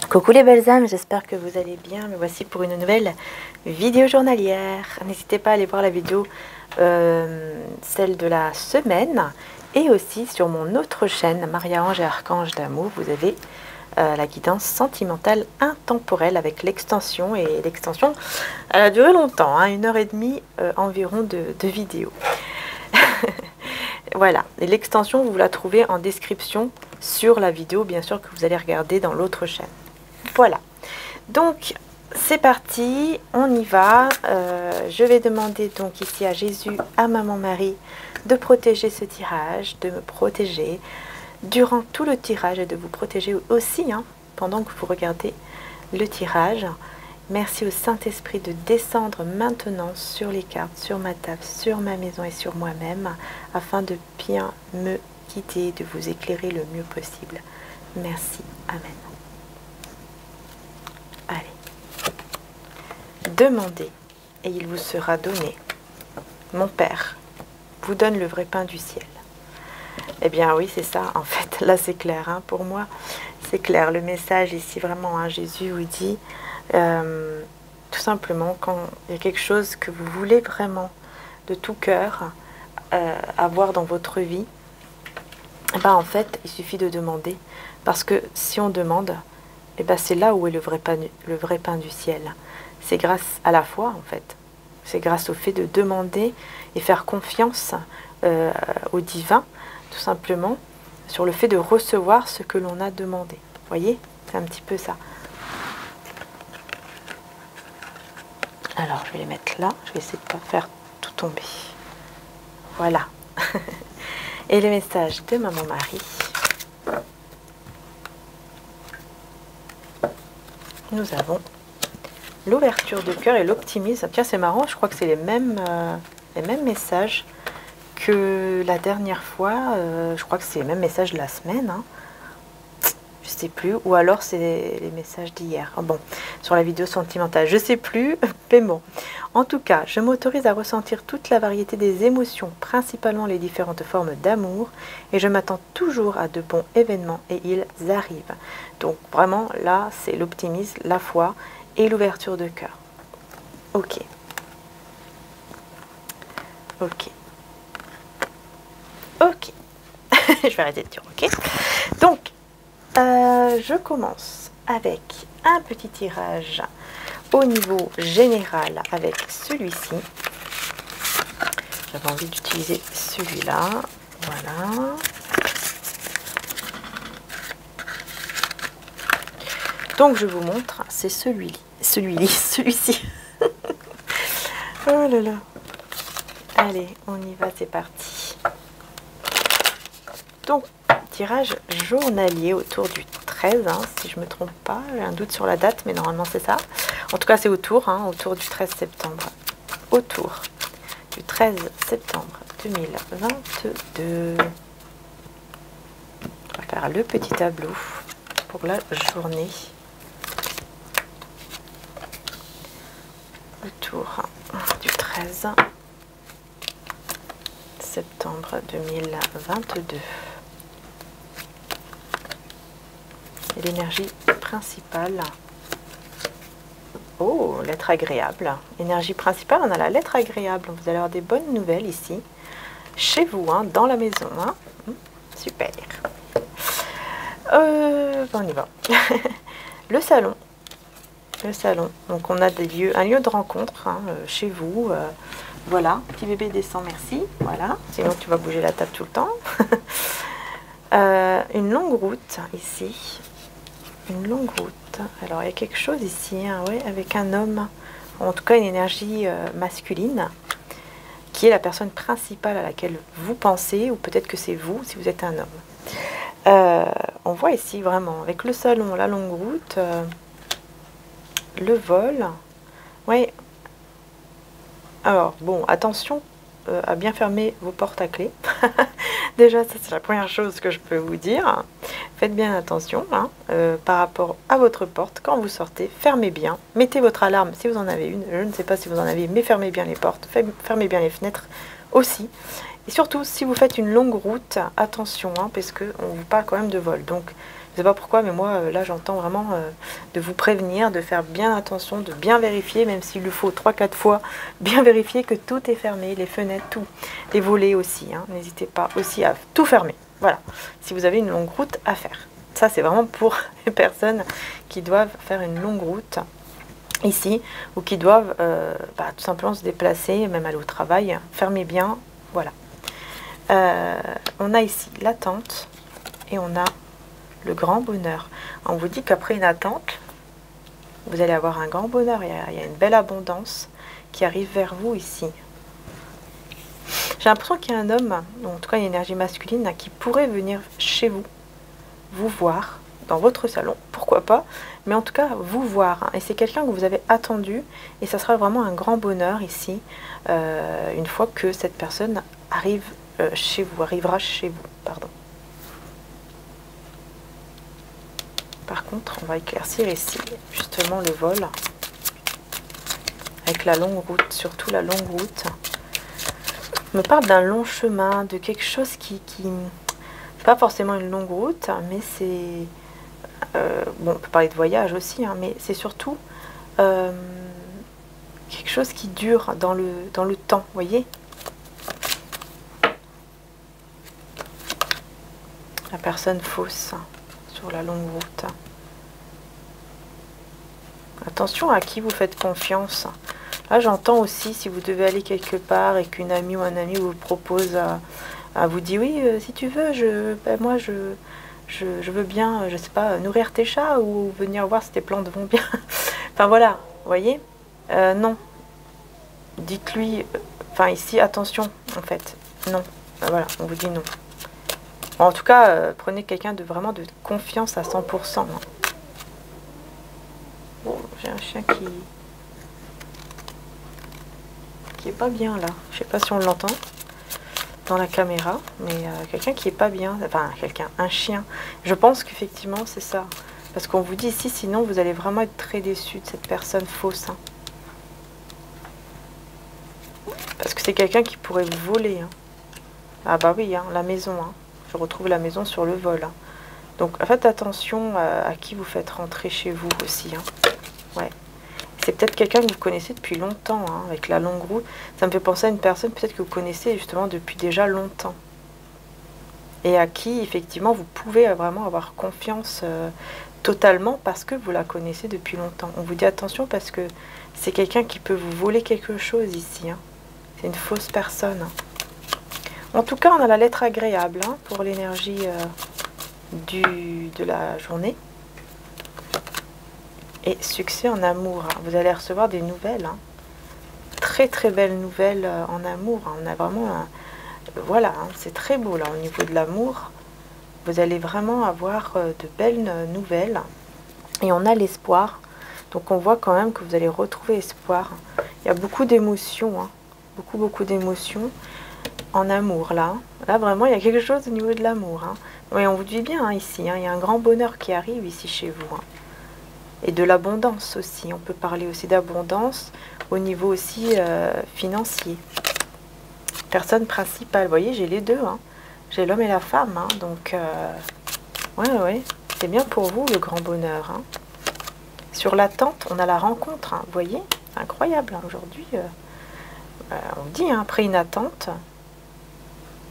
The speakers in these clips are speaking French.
Coucou les belles âmes, j'espère que vous allez bien. Me voici pour une nouvelle vidéo journalière. N'hésitez pas à aller voir la vidéo, celle de la semaine. Et aussi sur mon autre chaîne, Maria-Ange et Archange d'amour, vous avez la guidance sentimentale intemporelle avec l'extension. Et l'extension, elle a duré longtemps, hein, 1h30 environ de vidéo. Voilà, et l'extension, vous la trouvez en description sur la vidéo, bien sûr, que vous allez regarder dans l'autre chaîne. Voilà, donc c'est parti, on y va. Je vais demander donc ici à Jésus, à Maman Marie, de protéger ce tirage, de me protéger durant tout le tirage et de vous protéger aussi, hein, pendant que vous regardez le tirage. Merci au Saint-Esprit de descendre maintenant sur les cartes, sur ma table, sur ma maison et sur moi-même, afin de bien me guider, de vous éclairer le mieux possible. Merci. Amen. Allez. Demandez et il vous sera donné. Mon Père vous donne le vrai pain du ciel. Eh bien oui, c'est ça, en fait. Là, c'est clair, hein, pour moi. C'est clair. Le message ici, vraiment, hein, Jésus vous dit... tout simplement, quand il y a quelque chose que vous voulez vraiment de tout cœur avoir dans votre vie, ben en fait il suffit de demander, parce que si on demande, et ben c'est là où est le vrai pain du ciel. C'est grâce à la foi, en fait, c'est grâce au fait de demander et faire confiance au divin, tout simplement, sur le fait de recevoir ce que l'on a demandé. Vous voyez, c'est un petit peu ça. Alors, je vais les mettre là. Je vais essayer de ne pas faire tout tomber. Voilà. Et le message de Maman Marie. Nous avons l'ouverture de cœur et l'optimisme. Tiens, c'est marrant. Je crois que c'est les mêmes messages que la dernière fois. Je crois que c'est les mêmes messages de la semaine, hein. Je sais plus, ou alors c'est les messages d'hier. Bon, sur la vidéo sentimentale, je sais plus, mais bon. En tout cas, je m'autorise à ressentir toute la variété des émotions, principalement les différentes formes d'amour, et je m'attends toujours à de bons événements, et ils arrivent. Donc vraiment, là, c'est l'optimisme, la foi et l'ouverture de cœur. Ok. Ok. Ok. Je vais arrêter de dire ok. Donc, je commence avec un petit tirage au niveau général avec celui-ci. J'avais envie d'utiliser celui-là. Voilà. Donc je vous montre, c'est celui-ci. Oh là là. Allez, on y va, c'est parti. Donc, tirage journalier autour du 13, hein, si je ne me trompe pas. J'ai un doute sur la date, mais normalement c'est ça. En tout cas, c'est autour, hein, autour du 13 septembre. Autour du 13 septembre 2022. On va faire le petit tableau pour la journée. Autour du 13 septembre 2022. Et l'énergie principale. Oh, lettre agréable. Énergie principale, on a la lettre agréable. Vous allez avoir des bonnes nouvelles ici, chez vous, hein, dans la maison. Hein. Super. On y va. Le salon. Le salon. Donc on a des lieux, un lieu de rencontre, hein, chez vous. Voilà, petit bébé descend, merci. Voilà, sinon tu vas bouger la table tout le temps. Une longue route ici. Une longue route. Alors il y a quelque chose ici, hein, ouais, avec un homme, en tout cas une énergie masculine, qui est la personne principale à laquelle vous pensez, ou peut-être que c'est vous si vous êtes un homme. On voit ici vraiment, avec le salon, la longue route, le vol. Ouais. Alors bon, attention à bien fermer vos portes à clé. Déjà, ça c'est la première chose que je peux vous dire. Faites bien attention, hein, par rapport à votre porte. Quand vous sortez, fermez bien. Mettez votre alarme si vous en avez une. Je ne sais pas si vous en avez, mais fermez bien les portes. Fermez bien les fenêtres aussi. Et surtout, si vous faites une longue route, attention, hein, parce qu'on vous parle quand même de vol. Donc, Je sais pas pourquoi, mais moi, là, j'entends vraiment de vous prévenir, de faire bien attention, de bien vérifier, même s'il le faut 3-4 fois, bien vérifier que tout est fermé, les fenêtres, tout. Les volets aussi, hein. N'hésitez pas aussi à tout fermer. Voilà, si vous avez une longue route à faire. Ça, c'est vraiment pour les personnes qui doivent faire une longue route ici, ou qui doivent tout simplement se déplacer, même aller au travail. Fermez bien, voilà. On a ici l'attente et on a le grand bonheur. On vous dit qu'après une attente, vous allez avoir un grand bonheur. Il y a une belle abondance qui arrive vers vous ici. J'ai l'impression qu'il y a un homme, ou en tout cas une énergie masculine, qui pourrait venir chez vous, vous voir, dans votre salon, pourquoi pas, mais en tout cas vous voir. Hein. Et c'est quelqu'un que vous avez attendu, et ça sera vraiment un grand bonheur ici, une fois que cette personne arrive chez vous, arrivera chez vous, pardon. Par contre, on va éclaircir ici, justement, le vol, avec la longue route, surtout la longue route. On me parle d'un long chemin, de quelque chose qui pas forcément une longue route, mais c'est... bon, on peut parler de voyage aussi, hein, mais c'est surtout quelque chose qui dure dans le temps, vous voyez. La personne fausse sur la longue route. Attention à qui vous faites confiance. Là, j'entends aussi, si vous devez aller quelque part et qu'une amie ou un ami vous propose à vous dire, oui, si tu veux, moi, je veux bien, je sais pas, nourrir tes chats ou venir voir si tes plantes vont bien. Enfin, voilà, vous voyez. Non. Dites-lui, enfin, ici, attention, en fait. Non. Voilà, on vous dit non. En tout cas, prenez quelqu'un de vraiment de confiance à 100%. Hein. Bon, j'ai un chien qui est pas bien là. Je sais pas si on l'entend dans la caméra, mais quelqu'un qui est pas bien. Enfin, un chien. Je pense qu'effectivement, c'est ça. Parce qu'on vous dit ici, sinon vous allez vraiment être très déçu de cette personne fausse. Hein. Parce que c'est quelqu'un qui pourrait vous voler. Hein. Ah bah oui, hein, la maison. Hein. Je retrouve la maison sur le vol. Hein. Donc faites attention à qui vous faites rentrer chez vous aussi. Hein. Ouais. C'est peut-être quelqu'un que vous connaissez depuis longtemps, hein, avec la longue route. Ça me fait penser à une personne peut-être que vous connaissez justement depuis déjà longtemps. Et à qui, effectivement, vous pouvez vraiment avoir confiance totalement parce que vous la connaissez depuis longtemps. On vous dit attention parce que c'est quelqu'un qui peut vous voler quelque chose ici. Hein. C'est une fausse personne. Hein. En tout cas, on a la lettre agréable hein, pour l'énergie de la journée. Et succès en amour. Hein. Vous allez recevoir des nouvelles. Hein. Très très belles nouvelles en amour. Hein. On a vraiment un... Voilà, hein, c'est très beau là au niveau de l'amour. Vous allez vraiment avoir de belles nouvelles. Et on a l'espoir. Donc on voit quand même que vous allez retrouver espoir. Il y a beaucoup d'émotions. Hein. Beaucoup d'émotions en amour là. Là vraiment il y a quelque chose au niveau de l'amour. Hein. Oui, on vous dit bien hein, ici. Hein. Il y a un grand bonheur qui arrive ici chez vous. Hein. Et de l'abondance aussi. On peut parler aussi d'abondance au niveau aussi financier. Personne principale. Vous voyez, j'ai les deux. Hein. J'ai l'homme et la femme. Hein. Donc, ouais. C'est bien pour vous, le grand bonheur. Hein. Sur l'attente, on a la rencontre. Hein. Vous voyez, c'est incroyable. Hein. Aujourd'hui, on dit, hein, après une attente,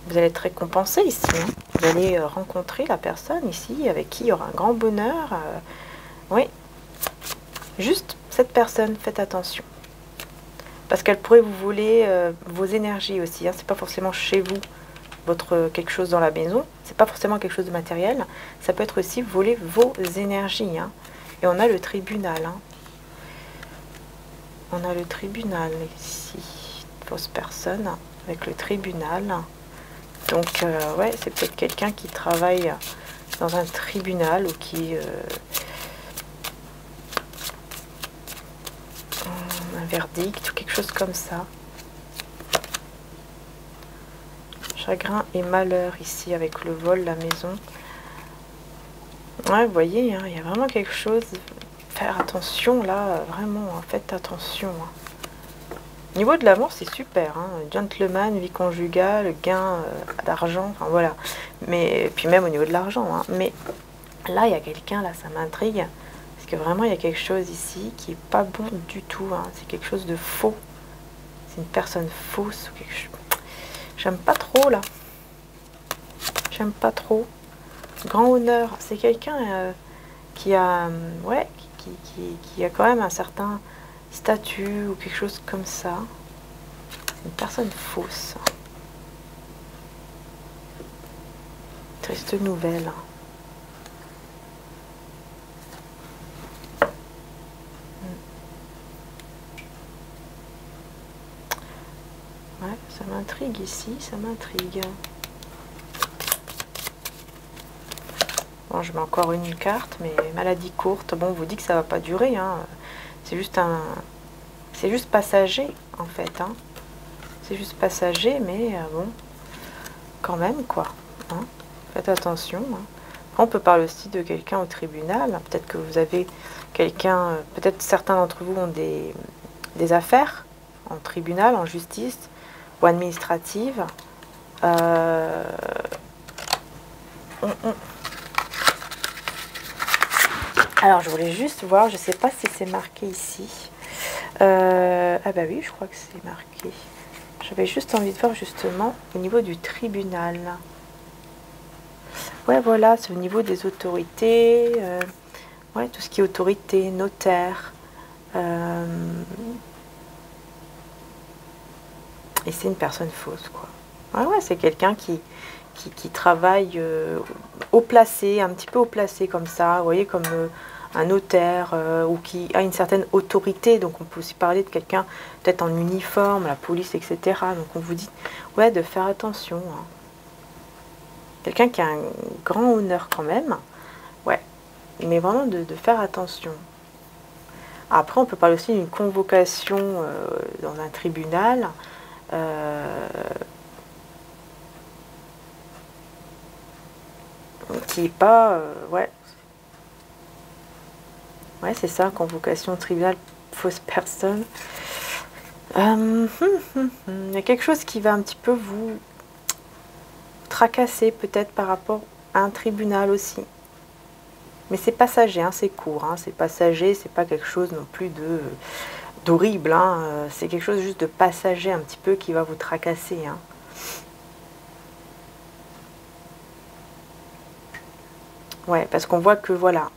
vous allez être récompensé ici. Hein. Vous allez rencontrer la personne ici avec qui il y aura un grand bonheur. Oui. Juste cette personne, faites attention. Parce qu'elle pourrait vous voler vos énergies aussi. Hein. C'est pas forcément chez vous, quelque chose dans la maison. C'est pas forcément quelque chose de matériel. Ça peut être aussi voler vos énergies. Hein. Et on a le tribunal. Hein. On a le tribunal ici. Fausse personne avec le tribunal. Donc, ouais, c'est peut-être quelqu'un qui travaille dans un tribunal ou qui... un verdict ou quelque chose comme ça. Chagrin et malheur ici avec le vol, la maison. Ouais, vous voyez, hein, il y a vraiment quelque chose. Faire attention là, vraiment, faites attention. Hein. Au niveau de l'amour, c'est super. Hein, gentleman, vie conjugale, gain d'argent, enfin voilà. Mais puis même au niveau de l'argent. Hein, mais Là, il y a quelqu'un, là, ça m'intrigue. Parce que vraiment, il y a quelque chose ici qui est pas bon du tout. Hein. C'est quelque chose de faux. C'est une personne fausse. Ou quelque chose. J'aime pas trop, là. J'aime pas trop. Grand honneur. C'est quelqu'un qui a... ouais, qui a quand même un certain statut ou quelque chose comme ça. C'est une personne fausse. Triste nouvelle. Ouais, ça m'intrigue ici, ça m'intrigue. Bon, je mets encore une carte, mais maladie courte. Bon, on vous dit que ça va pas durer. Hein. C'est juste c'est juste passager, en fait. Hein. C'est juste passager, mais bon, quand même, quoi. Hein. Faites attention. Hein. On peut parler aussi de quelqu'un au tribunal. Peut-être que vous avez quelqu'un, peut-être certains d'entre vous ont des affaires en tribunal, en justice ou administrative. Alors, je voulais juste voir, je ne sais pas si c'est marqué ici. Ah bah oui, je crois que c'est marqué. J'avais juste envie de voir justement au niveau du tribunal. Ouais, voilà, c'est au niveau des autorités. Ouais, tout ce qui est autorité, notaire. Et c'est une personne fausse, quoi. Ouais, c'est quelqu'un qui travaille haut placé, un petit peu haut placé comme ça, vous voyez, comme un notaire ou qui a une certaine autorité. Donc on peut aussi parler de quelqu'un peut-être en uniforme, la police, etc. Donc on vous dit, ouais, de faire attention. Hein. Quelqu'un qui a un grand honneur quand même, ouais, mais vraiment de faire attention. Après, on peut parler aussi d'une convocation dans un tribunal. Qui est pas... ouais, c'est ça, convocation au tribunal, fausse personne. Il y a quelque chose qui va un petit peu vous tracasser peut-être par rapport à un tribunal aussi. Mais c'est passager, hein, c'est court, hein, c'est passager, c'est pas quelque chose non plus d'horrible. Hein, c'est quelque chose juste de passager un petit peu qui va vous tracasser. Hein. Ouais, parce qu'on voit que voilà,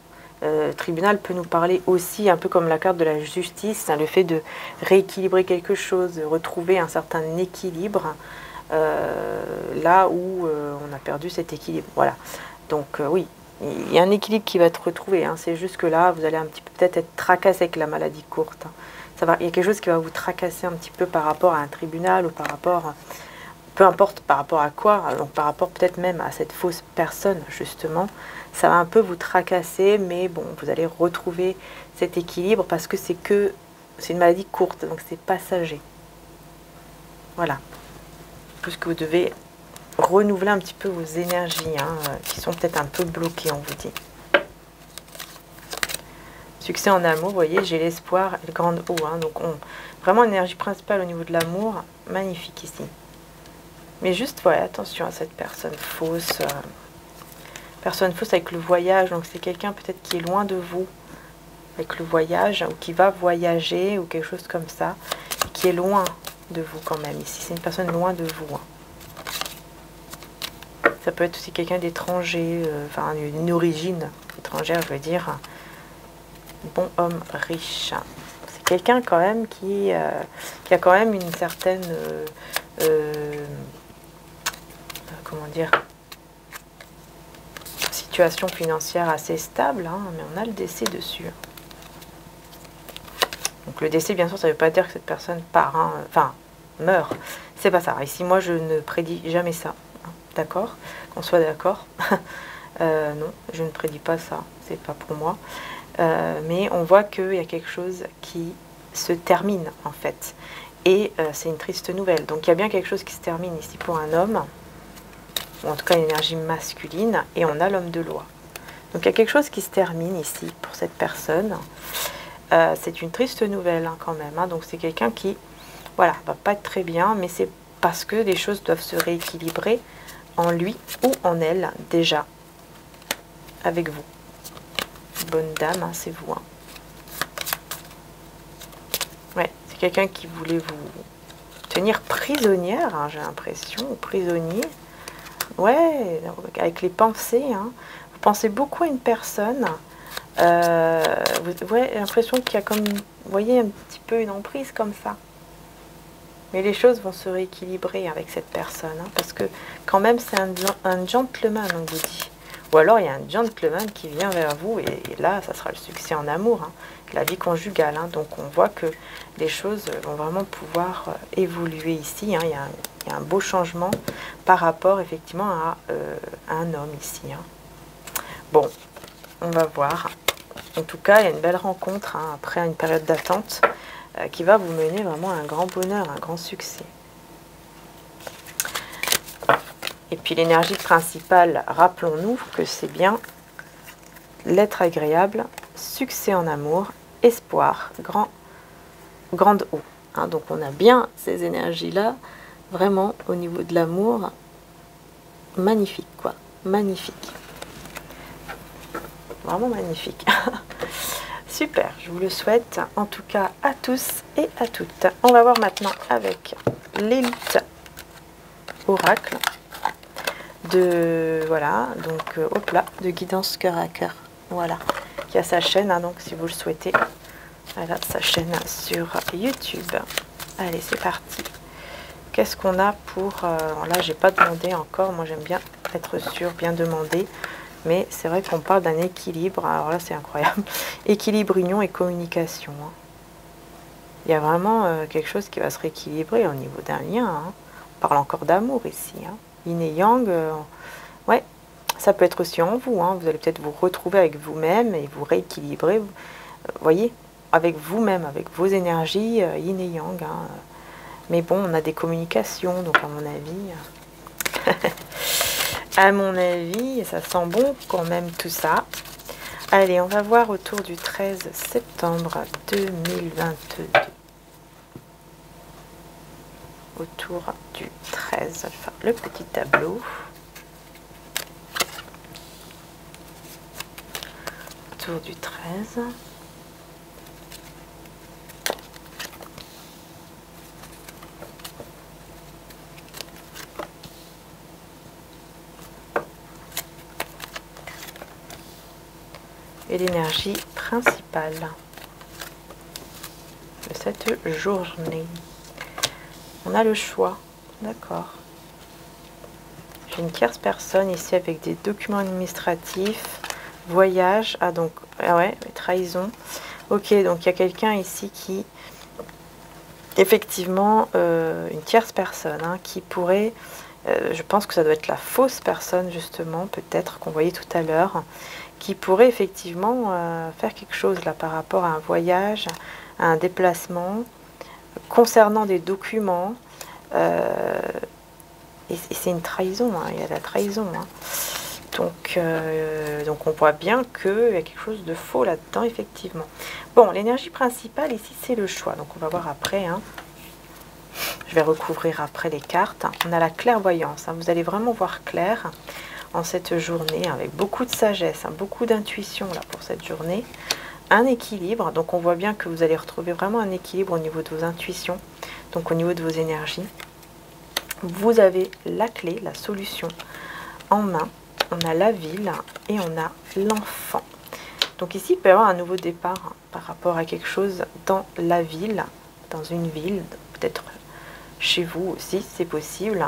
tribunal peut nous parler aussi, un peu comme la carte de la justice, hein, le fait de rééquilibrer quelque chose, de retrouver un certain équilibre là où on a perdu cet équilibre. Voilà. Donc oui, il y a un équilibre qui va être retrouvé. Hein. C'est juste que là, vous allez un petit peu peut-être être tracassé avec la maladie courte. Hein. Il y a quelque chose qui va vous tracasser un petit peu par rapport à un tribunal ou par rapport, peu importe par rapport à quoi, donc par rapport peut-être même à cette fausse personne justement. Ça va un peu vous tracasser, mais bon, vous allez retrouver cet équilibre parce que c'est une maladie courte, donc c'est passager. Voilà. Plus que vous devez renouveler un petit peu vos énergies, hein, qui sont peut-être un peu bloquées, on vous dit. Succès en amour, vous voyez, j'ai l'espoir et le grand haut. Hein, donc vraiment énergie principale au niveau de l'amour, magnifique ici. Mais juste, voilà, attention à cette personne fausse. Personne fausse avec le voyage, donc c'est quelqu'un peut-être qui est loin de vous avec le voyage, ou qui va voyager, ou quelque chose comme ça, qui est loin de vous quand même. Ici, c'est une personne loin de vous. Hein. Ça peut être aussi quelqu'un d'étranger, enfin une origine étrangère, je veux dire. Bon homme riche. C'est quelqu'un quand même qui a quand même une certaine... comment dire, situation financière assez stable, hein, mais on a le décès dessus. Donc le décès, bien sûr, ça ne veut pas dire que cette personne part, hein, enfin, meurt. C'est pas ça. Ici, moi, je ne prédis jamais ça. Hein, d'accord? Qu'on soit d'accord. Non, je ne prédis pas ça. C'est pas pour moi. Mais on voit qu'il y a quelque chose qui se termine, en fait. Et c'est une triste nouvelle. Donc il y a bien quelque chose qui se termine ici pour un homme. En tout cas une énergie masculine, et on a l'homme de loi. Donc il y a quelque chose qui se termine ici pour cette personne. C'est une triste nouvelle hein, quand même. Hein. Donc c'est quelqu'un qui, voilà, va pas être très bien, mais c'est parce que les choses doivent se rééquilibrer en lui ou en elle déjà, avec vous. bonne dame, hein, c'est vous. Hein. Ouais, c'est quelqu'un qui voulait vous tenir prisonnière, hein, j'ai l'impression, ou prisonnier. Ouais, avec les pensées. Hein. Vous pensez beaucoup à une personne. Vous avez l'impression qu'il y a comme, vous voyez, un petit peu une emprise comme ça. Mais les choses vont se rééquilibrer avec cette personne, hein, parce que quand même c'est un gentleman, on vous dit. Ou alors il y a un gentleman qui vient vers vous, et là ça sera le succès en amour, hein, la vie conjugale. Hein, donc on voit que les choses vont vraiment pouvoir évoluer ici. Hein, il y a un beau changement par rapport effectivement à un homme ici. Hein. Bon, on va voir. En tout cas, il y a une belle rencontre hein, après une période d'attente. Qui va vous mener vraiment à un grand bonheur, un grand succès. Et puis l'énergie principale, rappelons-nous que c'est bien l'être agréable, succès en amour, espoir, grande eau. Hein, donc on a bien ces énergies-là, vraiment au niveau de l'amour, magnifique quoi, magnifique. Vraiment magnifique. Super, je vous le souhaite en tout cas à tous et à toutes. On va voir maintenant avec l'élite oracle de, voilà, donc hop là, de guidance cœur à cœur. Voilà, qui a sa chaîne, hein, donc si vous le souhaitez, voilà sa chaîne sur YouTube. Allez, c'est parti. Qu'est-ce qu'on a pour... là, j'ai pas demandé encore, moi j'aime bien être sûr, bien demander. Mais c'est vrai qu'on parle d'un équilibre, alors là c'est incroyable, équilibre, union et communication. Hein. Il y a vraiment quelque chose qui va se rééquilibrer au niveau d'un lien. Hein. On parle encore d'amour ici. Hein. Yin et yang, ouais, ça peut être aussi en vous. Hein. Vous allez peut-être vous retrouver avec vous-même et vous rééquilibrer, vous voyez, avec vous-même, avec vos énergies, yin et yang. Hein. Mais bon, on a des communications, donc à mon avis... À mon avis, ça sent bon quand même tout ça. Allez, on va voir autour du 13 septembre 2022. Autour du 13, enfin, le petit tableau. Autour du 13. Et l'énergie principale de cette journée. On a le choix, d'accord. J'ai une tierce personne ici avec des documents administratifs, voyage, ah donc, ah ouais, trahison. Ok, donc il y a quelqu'un ici qui, effectivement, une tierce personne, hein, qui pourrait, je pense que ça doit être la fausse personne justement, peut-être qu'on voyait tout à l'heure, qui pourrait effectivement faire quelque chose là par rapport à un voyage, à un déplacement, concernant des documents. Et c'est une trahison, hein, il y a la trahison. Hein. Donc on voit bien qu'il y a quelque chose de faux là-dedans, effectivement. Bon, l'énergie principale ici, c'est le choix. Donc on va voir après. Hein. Je vais recouvrir après les cartes. On a la clairvoyance. Hein. Vous allez vraiment voir clair en cette journée, avec beaucoup de sagesse, hein, beaucoup d'intuition là pour cette journée, un équilibre, donc on voit bien que vous allez retrouver vraiment un équilibre au niveau de vos intuitions, donc au niveau de vos énergies. Vous avez la clé, la solution en main, on a la ville et on a l'enfant. Donc ici, il peut y avoir un nouveau départ hein, par rapport à quelque chose dans la ville, dans une ville, peut-être chez vous aussi, c'est possible.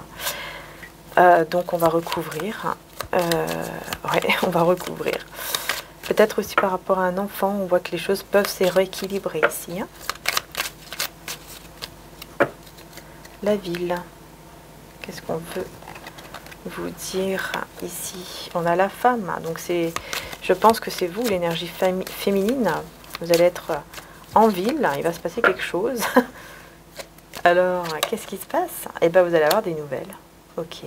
Donc on va recouvrir. Ouais, on va recouvrir. Peut-être aussi par rapport à un enfant, on voit que les choses peuvent se rééquilibrer ici. Hein. La ville. Qu'est-ce qu'on peut vous dire ici? On a la femme. Donc c'est, je pense que c'est vous, l'énergie féminine. Vous allez être en ville. Il va se passer quelque chose. Alors, qu'est-ce qui se passe? Eh bien, vous allez avoir des nouvelles. Ok.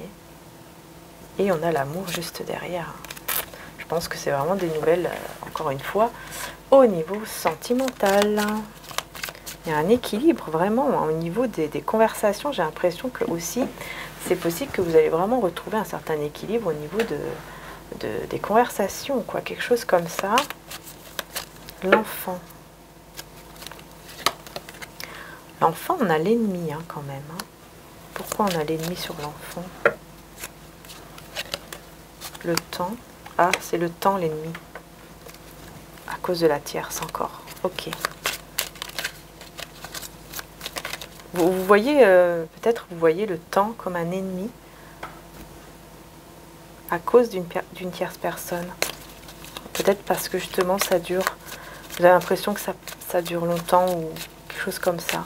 Et on a l'amour juste derrière. Je pense que c'est vraiment des nouvelles, encore une fois, au niveau sentimental. Il y a un équilibre vraiment hein, au niveau des conversations. J'ai l'impression que aussi, c'est possible que vous allez vraiment retrouver un certain équilibre au niveau des conversations, quoi. Quelque chose comme ça. L'enfant. L'enfant, on a l'ennemi hein, quand même. Hein. Pourquoi on a l'ennemi sur l'enfant? Le temps. Ah, c'est le temps l'ennemi. À cause de la tierce encore. Ok. Vous voyez, peut-être vous voyez le temps comme un ennemi à cause d'une tierce personne. Peut-être parce que justement ça dure. Vous avez l'impression que ça dure longtemps ou quelque chose comme ça.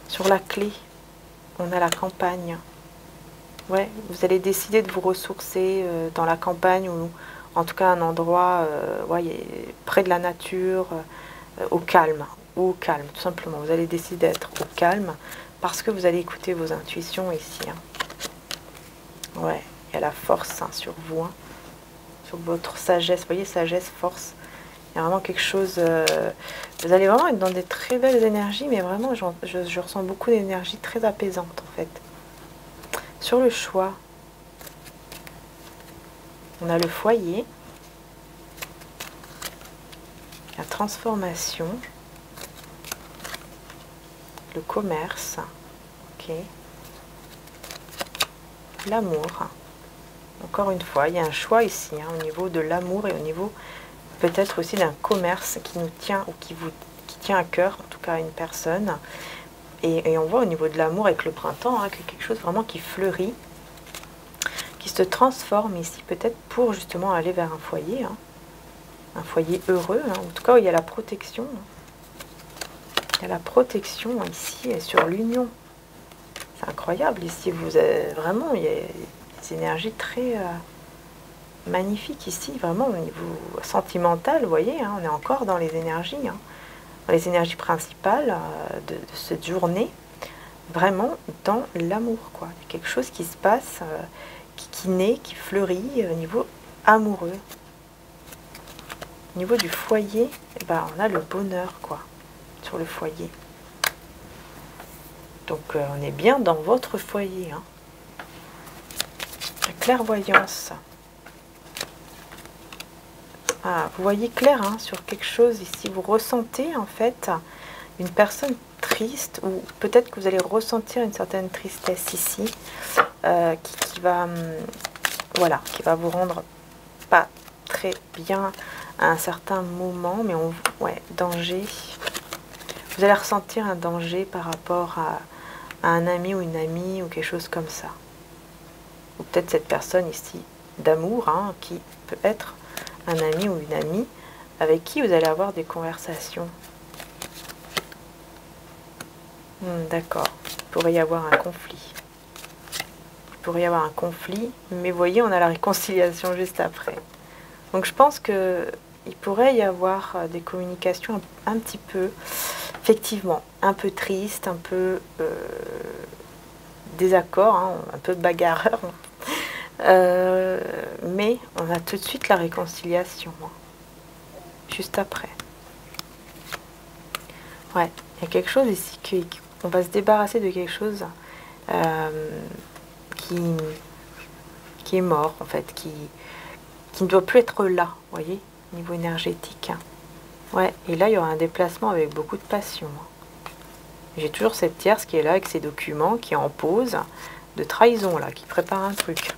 Sur la clé, on a la campagne. Ouais, vous allez décider de vous ressourcer dans la campagne ou en tout cas un endroit ouais, près de la nature, au calme. Ou au calme, tout simplement. Vous allez décider d'être au calme parce que vous allez écouter vos intuitions ici. Hein. Ouais, il y a la force hein, sur vous, hein, sur votre sagesse. Vous voyez, sagesse, force. Il y a vraiment quelque chose... vous allez vraiment être dans des très belles énergies, mais vraiment, je ressens beaucoup d'énergie très apaisante, en fait. Sur le choix, on a le foyer, la transformation, le commerce, ok, l'amour. Encore une fois, il y a un choix ici, hein, au niveau de l'amour et au niveau peut-être aussi d'un commerce qui nous tient ou qui tient à cœur, en tout cas à une personne. Et on voit au niveau de l'amour avec le printemps, hein, que quelque chose vraiment qui fleurit, qui se transforme ici, peut-être pour justement aller vers un foyer, hein, un foyer heureux, hein, en tout cas où il y a la protection. Il y a la protection ici et sur l'union. C'est incroyable ici, vous avez, vraiment, il y a des énergies très magnifiques ici, vraiment au niveau sentimental, vous voyez, hein, on est encore dans les énergies, hein. Les énergies principales de cette journée, vraiment dans l'amour, quoi. Il y a quelque chose qui se passe, qui naît, qui fleurit au niveau amoureux. Au niveau du foyer, eh ben, on a le bonheur, quoi, sur le foyer. Donc, on est bien dans votre foyer. Hein. La clairvoyance. Ah, vous voyez clair hein, sur quelque chose ici. Vous ressentez en fait une personne triste ou peut-être que vous allez ressentir une certaine tristesse ici qui va, voilà, qui va vous rendre pas très bien à un certain moment, mais ouais, danger. Vous allez ressentir un danger par rapport à un ami ou une amie ou quelque chose comme ça. Ou peut-être cette personne ici d'amour hein, qui peut être un ami ou une amie avec qui vous allez avoir des conversations. D'accord, il pourrait y avoir un conflit. Il pourrait y avoir un conflit, mais vous voyez, on a la réconciliation juste après. Donc je pense que il pourrait y avoir des communications un petit peu, effectivement, un peu tristes, un peu désaccords, hein, un peu bagarreurs. Mais on a tout de suite la réconciliation, hein, juste après. Ouais, il y a quelque chose ici qu'on va se débarrasser de quelque chose qui est mort, en fait, qui ne doit plus être là, vous voyez, au niveau énergétique. Ouais, et là, il y aura un déplacement avec beaucoup de passion. J'ai toujours cette tierce qui est là avec ses documents, qui est en pause, de trahison, là, qui prépare un truc.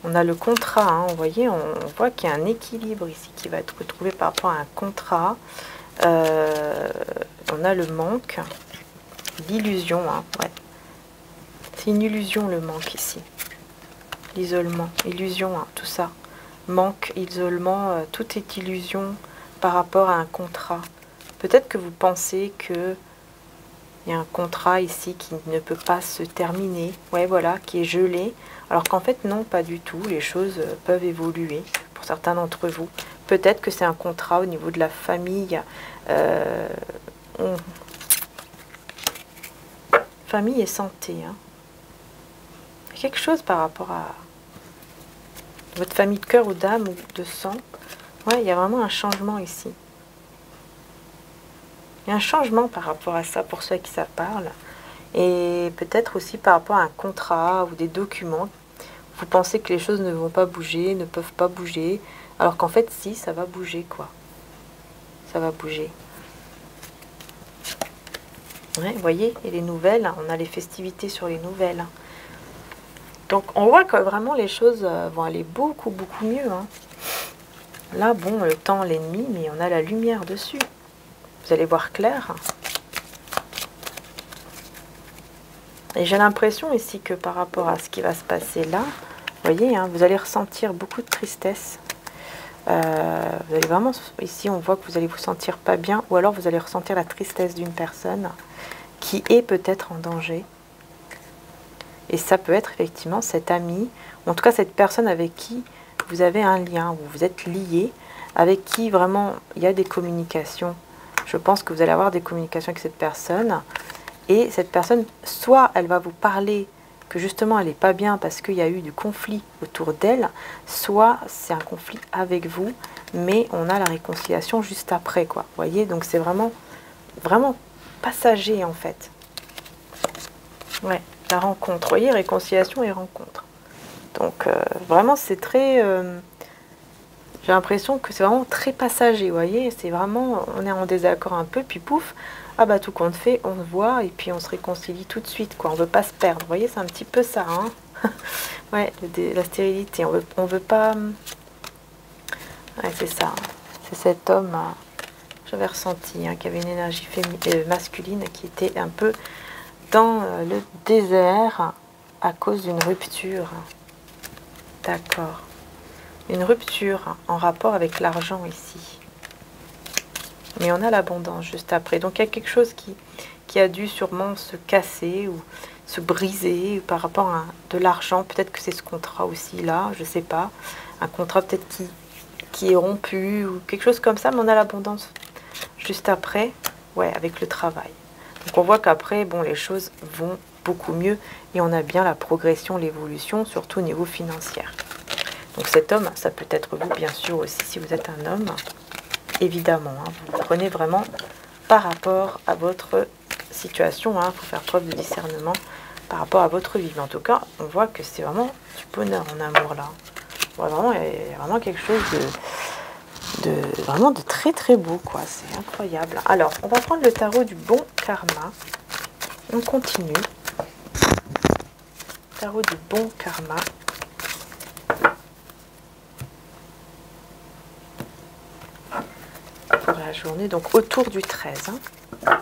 On a le contrat, hein, vous voyez, on voit qu'il y a un équilibre ici qui va être retrouvé par rapport à un contrat. On a le manque, l'illusion, hein, ouais. C'est une illusion le manque ici. L'isolement, illusion, hein, tout ça. Manque, isolement, tout est illusion par rapport à un contrat. Peut-être que vous pensez que il y a un contrat ici qui ne peut pas se terminer, ouais, voilà, qui est gelé, alors qu'en fait, non, pas du tout. Les choses peuvent évoluer pour certains d'entre vous. Peut-être que c'est un contrat au niveau de la famille. Famille et santé. Hein. Il y a quelque chose par rapport à votre famille de cœur ou d'âme ou de sang. Ouais, il y a vraiment un changement ici. Il y a un changement par rapport à ça pour ceux à qui ça parle. Et peut-être aussi par rapport à un contrat ou des documents. Vous pensez que les choses ne vont pas bouger, ne peuvent pas bouger, alors qu'en fait, si, ça va bouger, quoi. Ça va bouger. Ouais, vous voyez, et les nouvelles, on a les festivités sur les nouvelles. Donc, on voit que vraiment les choses vont aller beaucoup, beaucoup mieux. Hein. Là, bon, le temps, l'ennemi, mais on a la lumière dessus. Vous allez voir clair. Et j'ai l'impression ici que par rapport à ce qui va se passer là, vous voyez, hein, vous allez ressentir beaucoup de tristesse. Vous allez vraiment, ici on voit que vous allez vous sentir pas bien, ou alors vous allez ressentir la tristesse d'une personne qui est peut-être en danger. Et ça peut être effectivement cet ami, ou en tout cas cette personne avec qui vous avez un lien, où vous êtes lié, avec qui vraiment il y a des communications. Je pense que vous allez avoir des communications avec cette personne. Et cette personne, soit elle va vous parler que justement elle n'est pas bien parce qu'il y a eu du conflit autour d'elle, soit c'est un conflit avec vous, mais on a la réconciliation juste après, quoi. Vous voyez, donc c'est vraiment, vraiment passager en fait. Ouais, la rencontre. Vous voyez, réconciliation et rencontre. Donc vraiment c'est très... j'ai l'impression que c'est vraiment très passager, vous voyez, c'est vraiment, on est en désaccord un peu, puis pouf, ah bah tout compte fait, on se voit et puis on se réconcilie tout de suite, quoi. On veut pas se perdre, vous voyez, c'est un petit peu ça, hein. Ouais, la stérilité, on veut pas... Ouais, c'est ça, c'est cet homme, j'avais ressenti, hein, qui avait une énergie masculine, qui était un peu dans le désert à cause d'une rupture. D'accord. Une rupture en rapport avec l'argent ici. Mais on a l'abondance juste après. Donc il y a quelque chose qui a dû sûrement se casser ou se briser par rapport à de l'argent. Peut-être que c'est ce contrat aussi là, je ne sais pas. Un contrat peut-être qui est rompu ou quelque chose comme ça. Mais on a l'abondance juste après, ouais, avec le travail. Donc on voit qu'après, bon, les choses vont beaucoup mieux. Et on a bien la progression, l'évolution, surtout au niveau financier. Donc cet homme, ça peut être vous, bien sûr, aussi, si vous êtes un homme. Évidemment, hein, vous prenez vraiment par rapport à votre situation. Il faut faire preuve de discernement par rapport à votre vie. Mais en tout cas, on voit que c'est vraiment du bonheur en amour, là. Vraiment, il y a vraiment quelque chose vraiment de très, très beau, quoi. C'est incroyable. Alors, on va prendre le tarot du bon karma. On continue. Tarot du bon karma. Pour la journée, donc autour du 13. Hein.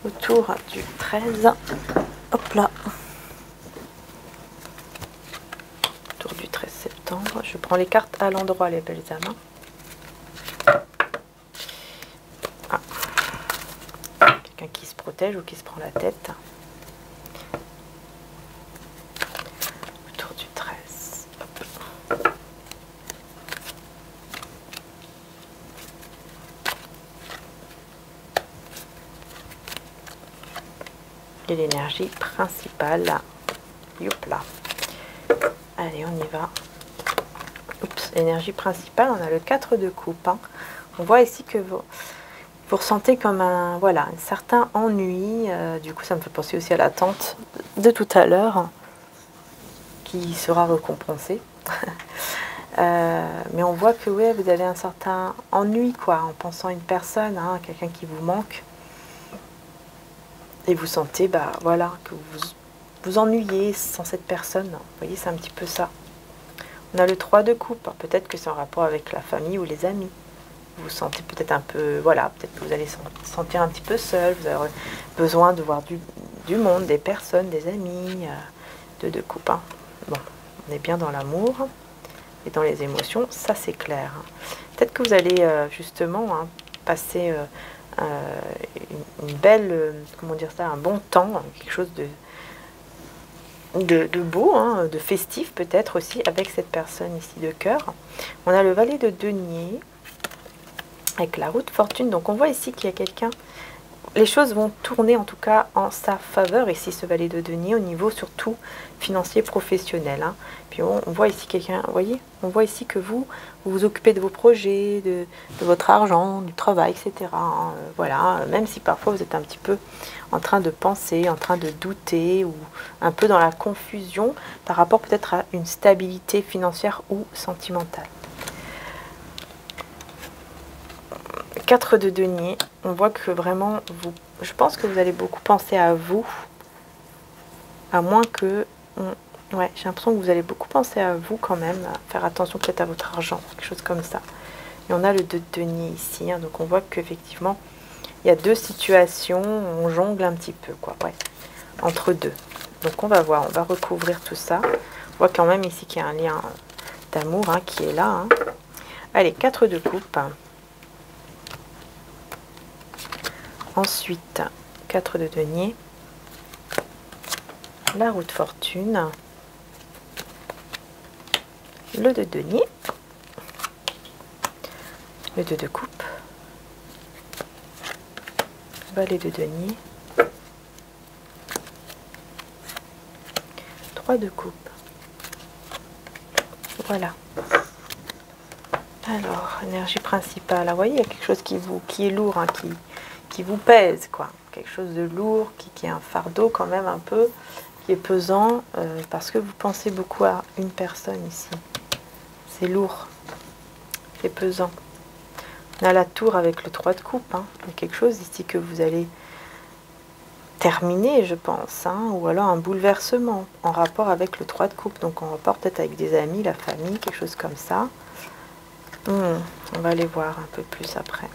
Autour du 13. Hop là. Autour du 13 septembre. Je prends les cartes à l'endroit, les belles âmes. Ah. Quelqu'un qui se protège ou qui se prend la tête. Autour du 13. Hop. Et l'énergie principale. Youp là. Allez, on y va. Oups, énergie principale, on a le 4 de coupe. Hein. On voit ici que vous ressentez comme un, voilà, un certain ennui. Du coup, ça me fait penser aussi à l'attente de tout à l'heure, qui sera récompensée. Mais on voit que ouais, vous avez un certain ennui, quoi, en pensant à une personne, hein, quelqu'un qui vous manque. Et vous sentez, bah voilà, que vous ennuyez sans cette personne. Vous voyez, c'est un petit peu ça. On a le 3 de coupe. Peut-être que c'est en rapport avec la famille ou les amis. Vous vous sentez peut-être un peu, voilà, peut-être que vous allez sentir un petit peu seul. Vous avez besoin de voir du monde, des personnes, des amis. De coupe. Hein. Bon, on est bien dans l'amour et dans les émotions, ça c'est clair. Hein. Peut-être que vous allez justement hein, passer... une belle, comment dire ça, un bon temps, quelque chose de beau, hein, de festif peut-être aussi avec cette personne ici de cœur. On a le valet de denier avec la roue de fortune. Donc on voit ici qu'il y a quelqu'un, les choses vont tourner en tout cas en sa faveur ici, ce valet de denier, au niveau surtout financier, professionnel. Hein. Puis on voit ici quelqu'un, vous voyez, on voit ici que vous vous occupez de vos projets, de votre argent, du travail, etc. Hein. Voilà, même si parfois vous êtes un petit peu en train de penser, en train de douter ou un peu dans la confusion par rapport peut-être à une stabilité financière ou sentimentale. 4 de denier, on voit que vraiment, je pense que vous allez beaucoup penser à vous, à moins que, ouais, j'ai l'impression que vous allez beaucoup penser à vous quand même, à faire attention peut-être à votre argent, quelque chose comme ça. Et on a le 2 de denier ici, hein, donc on voit qu'effectivement, il y a deux situations, on jongle un petit peu, quoi, ouais, entre deux. Donc on va voir, on va recouvrir tout ça. On voit quand même ici qu'il y a un lien d'amour hein, qui est là. Hein. Allez, 4 de coupe. Ensuite, 4 de denier, la roue de fortune, le 2 de denier, le 2 de coupe, valet de denier, 3 de coupe. Voilà. Alors, énergie principale. Vous voyez, il y a quelque chose qui est lourd, hein, qui vous pèse, quoi. Quelque chose de lourd, qui est un fardeau quand même un peu, qui est pesant, parce que vous pensez beaucoup à une personne ici. C'est lourd, c'est pesant. On a la tour avec le 3 de coupe. Hein. Il y a quelque chose ici que vous allez terminer, je pense, hein, ou alors un bouleversement en rapport avec le 3 de coupe. Donc en rapport peut-être avec des amis, la famille, quelque chose comme ça. On va aller voir un peu plus après.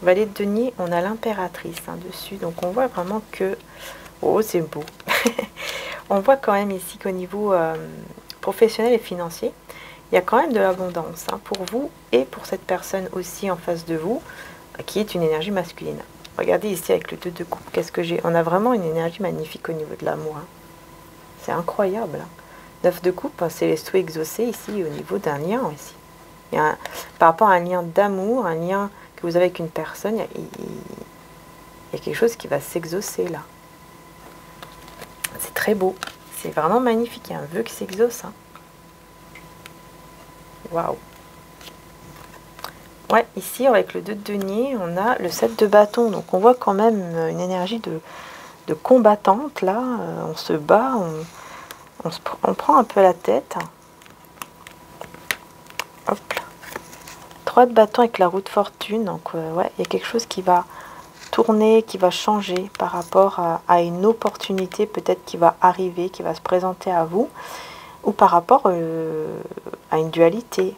Valet de denier, on a l'impératrice hein, dessus, donc on voit vraiment que... Oh, c'est beau. On voit quand même ici qu'au niveau professionnel et financier, il y a quand même de l'abondance hein, pour vous et pour cette personne aussi en face de vous, qui est une énergie masculine. Regardez ici avec le 2 de coupe, qu'est-ce que j'ai? On a vraiment une énergie magnifique au niveau de l'amour. Hein. C'est incroyable. Hein. 9 de coupe, c'est les souhaits exaucés ici au niveau d'un lien. Ici. Il y a par rapport à un lien d'amour, un lien que vous avez avec une personne, il y a quelque chose qui va s'exaucer là. C'est très beau. C'est vraiment magnifique. Il y a un vœu qui s'exauce. Hein. Waouh. Ouais, ici avec le 2 de denier, on a le 7 de bâton. Donc on voit quand même une énergie de combattante là. On se bat, on prend un peu la tête. Hop là. 3 de bâton avec la roue de fortune. Donc ouais, il y a quelque chose qui va tourner, qui va changer par rapport à une opportunité peut-être qui va arriver, qui va se présenter à vous. Ou par rapport à une dualité.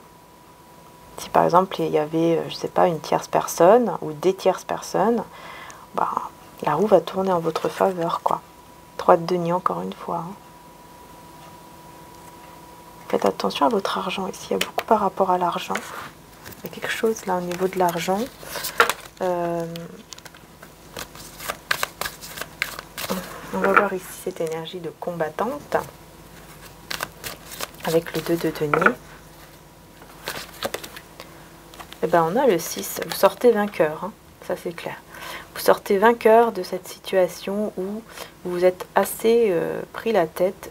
Si par exemple il y avait, je sais pas, une tierce personne ou des tierces personnes, bah, la roue va tourner en votre faveur, quoi. 3 de denier encore une fois. Hein. Faites attention à votre argent ici, il y a beaucoup par rapport à l'argent. Il y a quelque chose là au niveau de l'argent. On va voir ici cette énergie de combattante avec le 2 de denier. Et ben on a le 6, vous sortez vainqueur, hein, ça c'est clair. Vous sortez vainqueur de cette situation où vous êtes assez pris la tête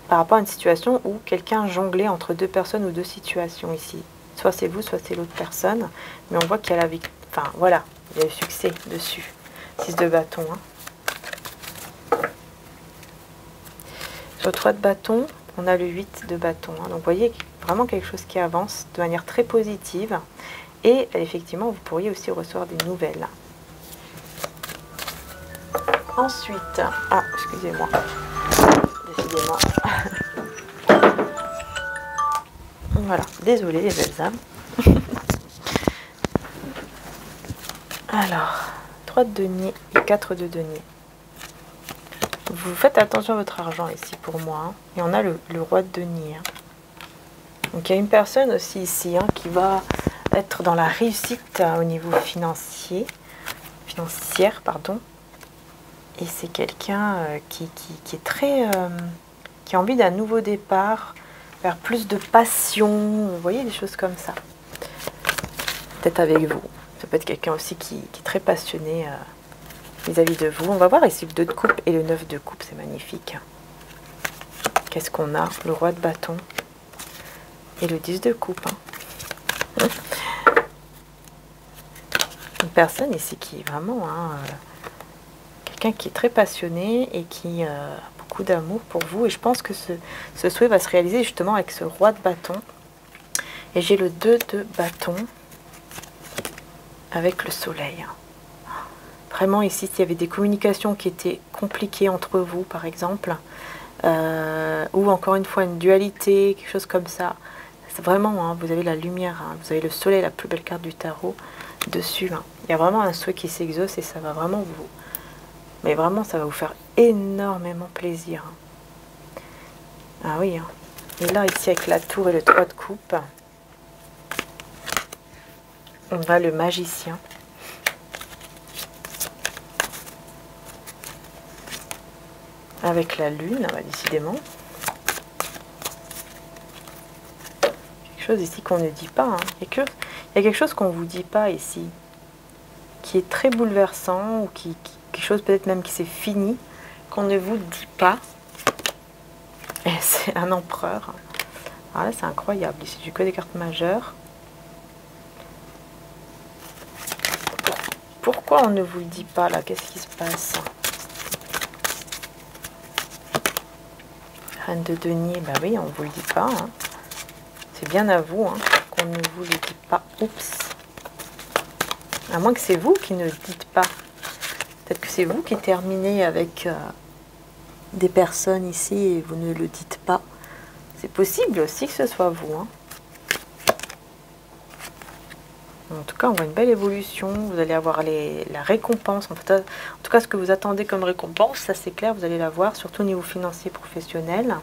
par rapport à une situation où quelqu'un jonglait entre deux personnes ou deux situations ici. Soit c'est vous, soit c'est l'autre personne, mais on voit qu'il y a la victoire. Enfin voilà, il y a eu succès dessus. 6 de bâton. Hein. Sur le 3 de bâton, on a le 8 de bâton. Hein. Donc vous voyez vraiment quelque chose qui avance de manière très positive. Et effectivement, vous pourriez aussi recevoir des nouvelles. Ensuite, ah, excusez-moi, décidément. Voilà, désolé les belles âmes. Alors, 3 de denier et 4 de denier. Vous faites attention à votre argent ici pour moi. Hein. Et on a le roi de denier. Hein. Donc il y a une personne aussi ici hein, qui va être dans la réussite au niveau financière, pardon. Et c'est quelqu'un qui est très... qui a envie d'un nouveau départ, vers plus de passion, vous voyez, des choses comme ça. Peut-être avec vous. peut être quelqu'un aussi qui est très passionné vis-à-vis de vous. On va voir ici le 2 de coupe et le 9 de coupe, c'est magnifique. Qu'est-ce qu'on a? Le roi de bâton et le 10 de coupe. Hein. Une personne ici qui est vraiment quelqu'un qui est très passionné et qui a beaucoup d'amour pour vous. Et je pense que ce souhait va se réaliser justement avec ce roi de bâton. Et j'ai le 2 de bâton avec le soleil. Vraiment ici, s'il y avait des communications qui étaient compliquées entre vous, par exemple, ou encore une fois une dualité, quelque chose comme ça, c'est vraiment, hein, vous avez la lumière, hein, vous avez le soleil, la plus belle carte du tarot, dessus. Hein. Il y a vraiment un souhait qui s'exauce et ça va vraiment vous... Mais vraiment, ça va vous faire énormément plaisir. Hein. Ah oui. Hein. Et là, ici, avec la tour et le 3 de coupe, on a le magicien. Avec la lune, bah, décidément. Quelque chose ici qu'on ne dit pas. Hein. Il y a quelque chose qu'on ne vous dit pas ici. Qui est très bouleversant. Ou quelque chose peut-être même qui s'est fini. Qu'on ne vous dit pas. Et c'est un empereur. Ah là, c'est incroyable. Ici, j'ai que des cartes majeures. Pourquoi on ne vous le dit pas là? Qu'est-ce qui se passe? Reine de denier, bah oui, on ne vous le dit pas. Hein. C'est bien à vous hein, qu'on ne vous le dit pas. Oups. À moins que c'est vous qui ne le dites pas. Peut-être que c'est vous qui terminez avec des personnes ici et vous ne le dites pas. C'est possible aussi que ce soit vous. Hein. En tout cas, on voit une belle évolution. Vous allez avoir la récompense. En tout cas, ce que vous attendez comme récompense, ça c'est clair, vous allez la voir, surtout au niveau financier professionnel.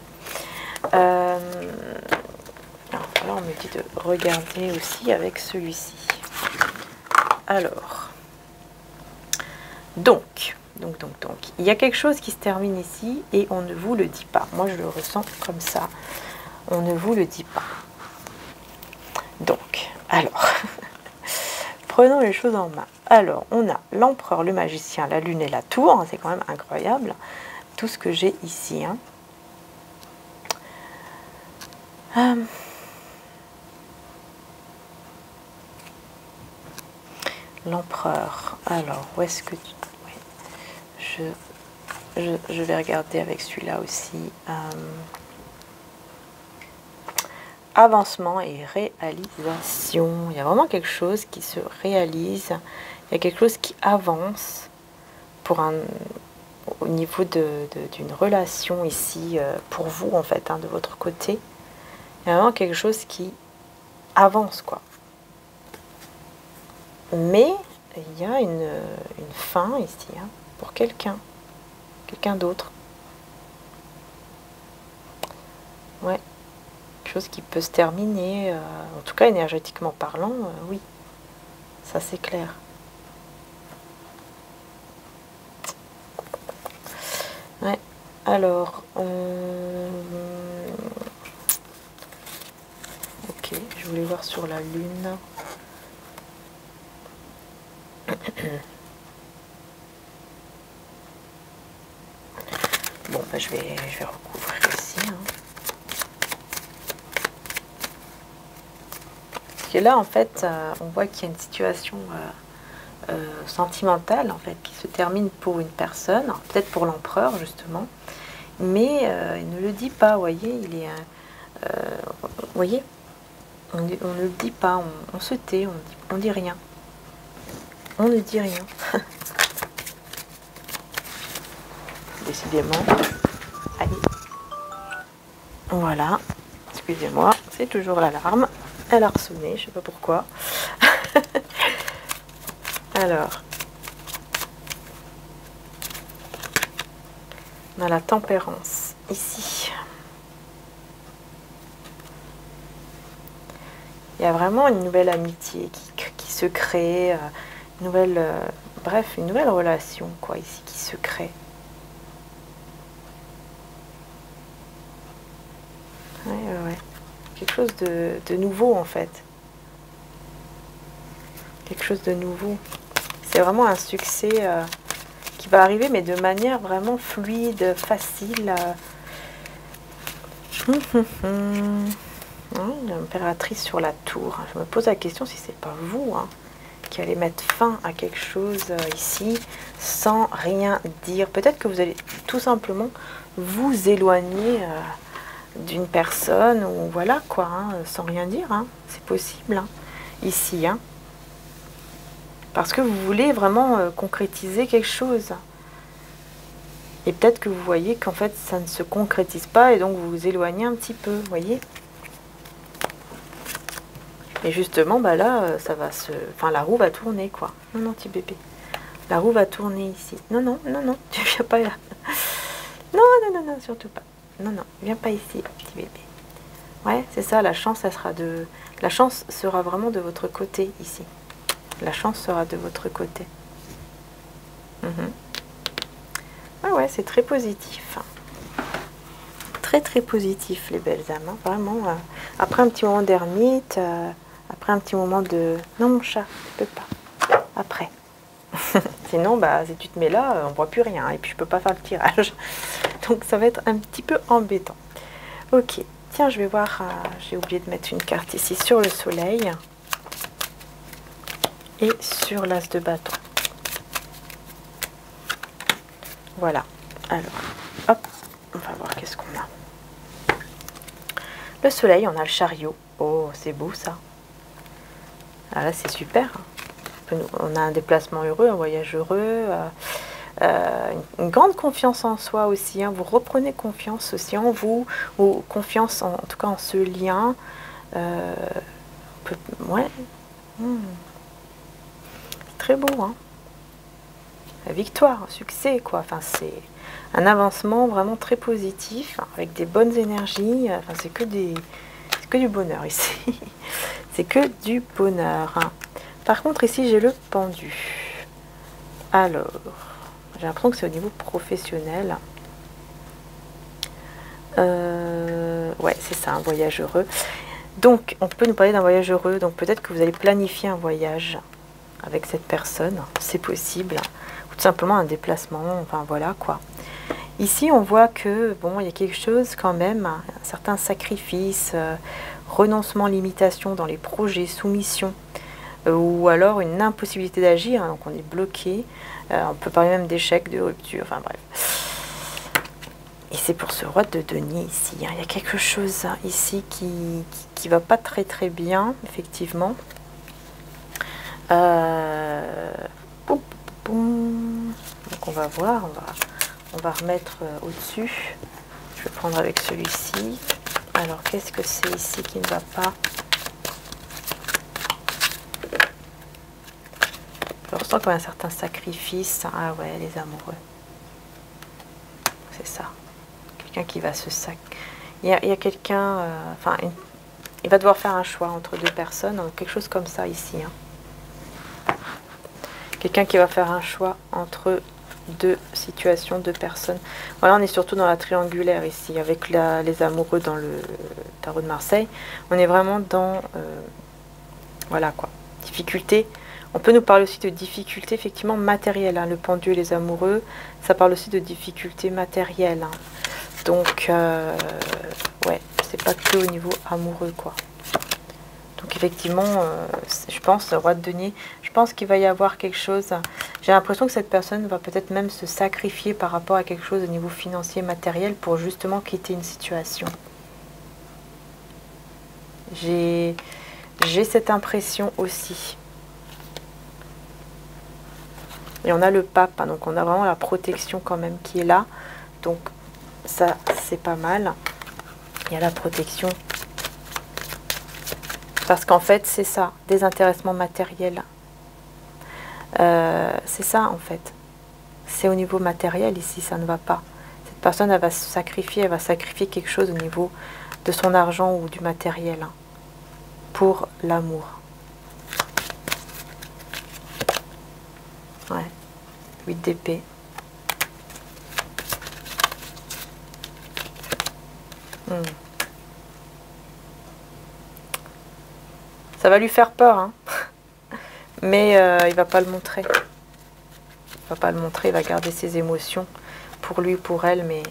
Alors, là, on me dit de regarder aussi avec celui-ci. Alors, donc, il y a quelque chose qui se termine ici et on ne vous le dit pas. Moi, je le ressens comme ça. On ne vous le dit pas. Donc, alors... Prenons les choses en main. Alors, on a l'empereur, le magicien, la lune et la tour. C'est quand même incroyable. Tout ce que j'ai ici. Hein. L'empereur. Alors, où est-ce que tu... Oui. Je vais regarder avec celui-là aussi. Avancement et réalisation. Il y a vraiment quelque chose qui se réalise. Il y a quelque chose qui avance au niveau d'une relation ici pour vous en fait, hein, de votre côté. Il y a vraiment quelque chose qui avance quoi. Mais il y a une fin ici hein, pour quelqu'un d'autre. Ouais. Chose qui peut se terminer, en tout cas énergétiquement parlant, oui, ça c'est clair. Ouais, alors, ok, je voulais voir sur la lune. Bon, bah, je vais recouvrir ici. Hein. Parce que là, en fait, on voit qu'il y a une situation sentimentale, en fait, qui se termine pour une personne, peut-être pour l'empereur, justement, mais il ne le dit pas, vous voyez, il est... vous voyez, on ne le dit pas, on se tait, on dit rien. On ne dit rien. Décidément. Allez. Voilà. Excusez-moi, c'est toujours l'alarme. Elle a ressonné, je ne sais pas pourquoi. Alors. On a la tempérance, ici. Il y a vraiment une nouvelle amitié qui se crée, une nouvelle, bref, une nouvelle relation, quoi, ici, qui se crée. Ouais. Quelque chose de nouveau, en fait. quelque chose de nouveau. C'est vraiment un succès qui va arriver, mais de manière vraiment fluide, facile. L'impératrice sur la tour. Je me pose la question si c'est pas vous qui allez mettre fin à quelque chose ici sans rien dire. Peut-être que vous allez tout simplement vous éloigner d'une personne ou voilà quoi, sans rien dire. C'est possible ici. Parce que vous voulez vraiment concrétiser quelque chose. Et peut-être que vous voyez qu'en fait ça ne se concrétise pas et donc vous vous éloignez un petit peu, vous voyez. Et justement, bah là, ça va se... Enfin, la roue va tourner, quoi. Non, non, petit bébé. La roue va tourner ici. Non, non, non, non, tu viens pas là. Non, non, non, non, surtout pas. Non, non, viens pas ici, petit bébé. Ouais, c'est ça, la chance, ça sera de... La chance sera vraiment de votre côté, ici. La chance sera de votre côté. Ah ouais, c'est très positif. Très, très positif, les belles âmes. Vraiment. Après un petit moment d'ermite... Après un petit moment de... Non, mon chat, je peux pas. Après. Sinon, bah, si tu te mets là, on voit plus rien. Et puis, je peux pas faire le tirage. Donc, ça va être un petit peu embêtant. Ok. Tiens, je vais voir... j'ai oublié de mettre une carte ici sur le soleil. Et sur l'as de bâton. Voilà. Alors, hop. On va voir qu'est-ce qu'on a. Le soleil, on a le chariot. Oh, c'est beau, ça. Ah là, c'est super. On a un déplacement heureux, un voyage heureux, une grande confiance en soi aussi. Vous reprenez confiance aussi en vous, ou confiance en tout cas en ce lien. Ouais. C'est très beau. La victoire, un succès, quoi. Enfin, c'est un avancement vraiment très positif, avec des bonnes énergies. Enfin, c'est que du bonheur ici. C'est que du bonheur. Par contre, ici, j'ai le pendu. Alors, j'ai l'impression que c'est au niveau professionnel. Ouais, c'est ça, un voyage heureux. Donc, on peut nous parler d'un voyage heureux. Donc, peut-être que vous allez planifier un voyage avec cette personne. C'est possible. Ou tout simplement un déplacement. Enfin, voilà, quoi. Ici, on voit que, bon, il y a quelque chose quand même, un certain sacrifice, renoncement, limitation dans les projets, soumission, ou alors une impossibilité d'agir, donc on est bloqué. On peut parler même d'échec, de rupture, enfin bref. Et c'est pour ce roi de denier ici. Il y a quelque chose ici qui va pas très très bien, effectivement. Donc on va voir, on va remettre au-dessus. Je vais prendre avec celui-ci. Alors, qu'est-ce que c'est ici qui ne va pas? Je ressens comme un certain sacrifice. Ah ouais, les amoureux. C'est ça. Quelqu'un qui va se il y a quelqu'un... enfin, il va devoir faire un choix entre deux personnes. Quelque chose comme ça ici. Quelqu'un qui va faire un choix entre deux situations, deux personnes. Voilà, on est surtout dans la triangulaire ici, avec les amoureux dans le tarot de Marseille. On est vraiment dans, voilà quoi, difficulté. On peut nous parler aussi de difficultés effectivement matérielles. Le pendu et les amoureux, ça parle aussi de difficultés matérielles. Donc, ouais, c'est pas que au niveau amoureux quoi. Donc effectivement, je pense, roi de denier, je pense qu'il va y avoir quelque chose. J'ai l'impression que cette personne va peut-être même se sacrifier par rapport à quelque chose au niveau financier, matériel, pour justement quitter une situation. J'ai cette impression aussi. Et on a le pape, donc on a vraiment la protection quand même qui est là. Donc ça, c'est pas mal. Il y a la protection. Parce qu'en fait, c'est ça, désintéressement matériel. C'est ça, en fait. C'est au niveau matériel, ici, ça ne va pas. Cette personne, elle va se sacrifier, elle va sacrifier quelque chose au niveau de son argent ou du matériel pour l'amour. Ouais. 8 d'épée. Ça va lui faire peur, Mais il va pas le montrer. Il va pas le montrer, il va garder ses émotions pour lui ou pour elle, mais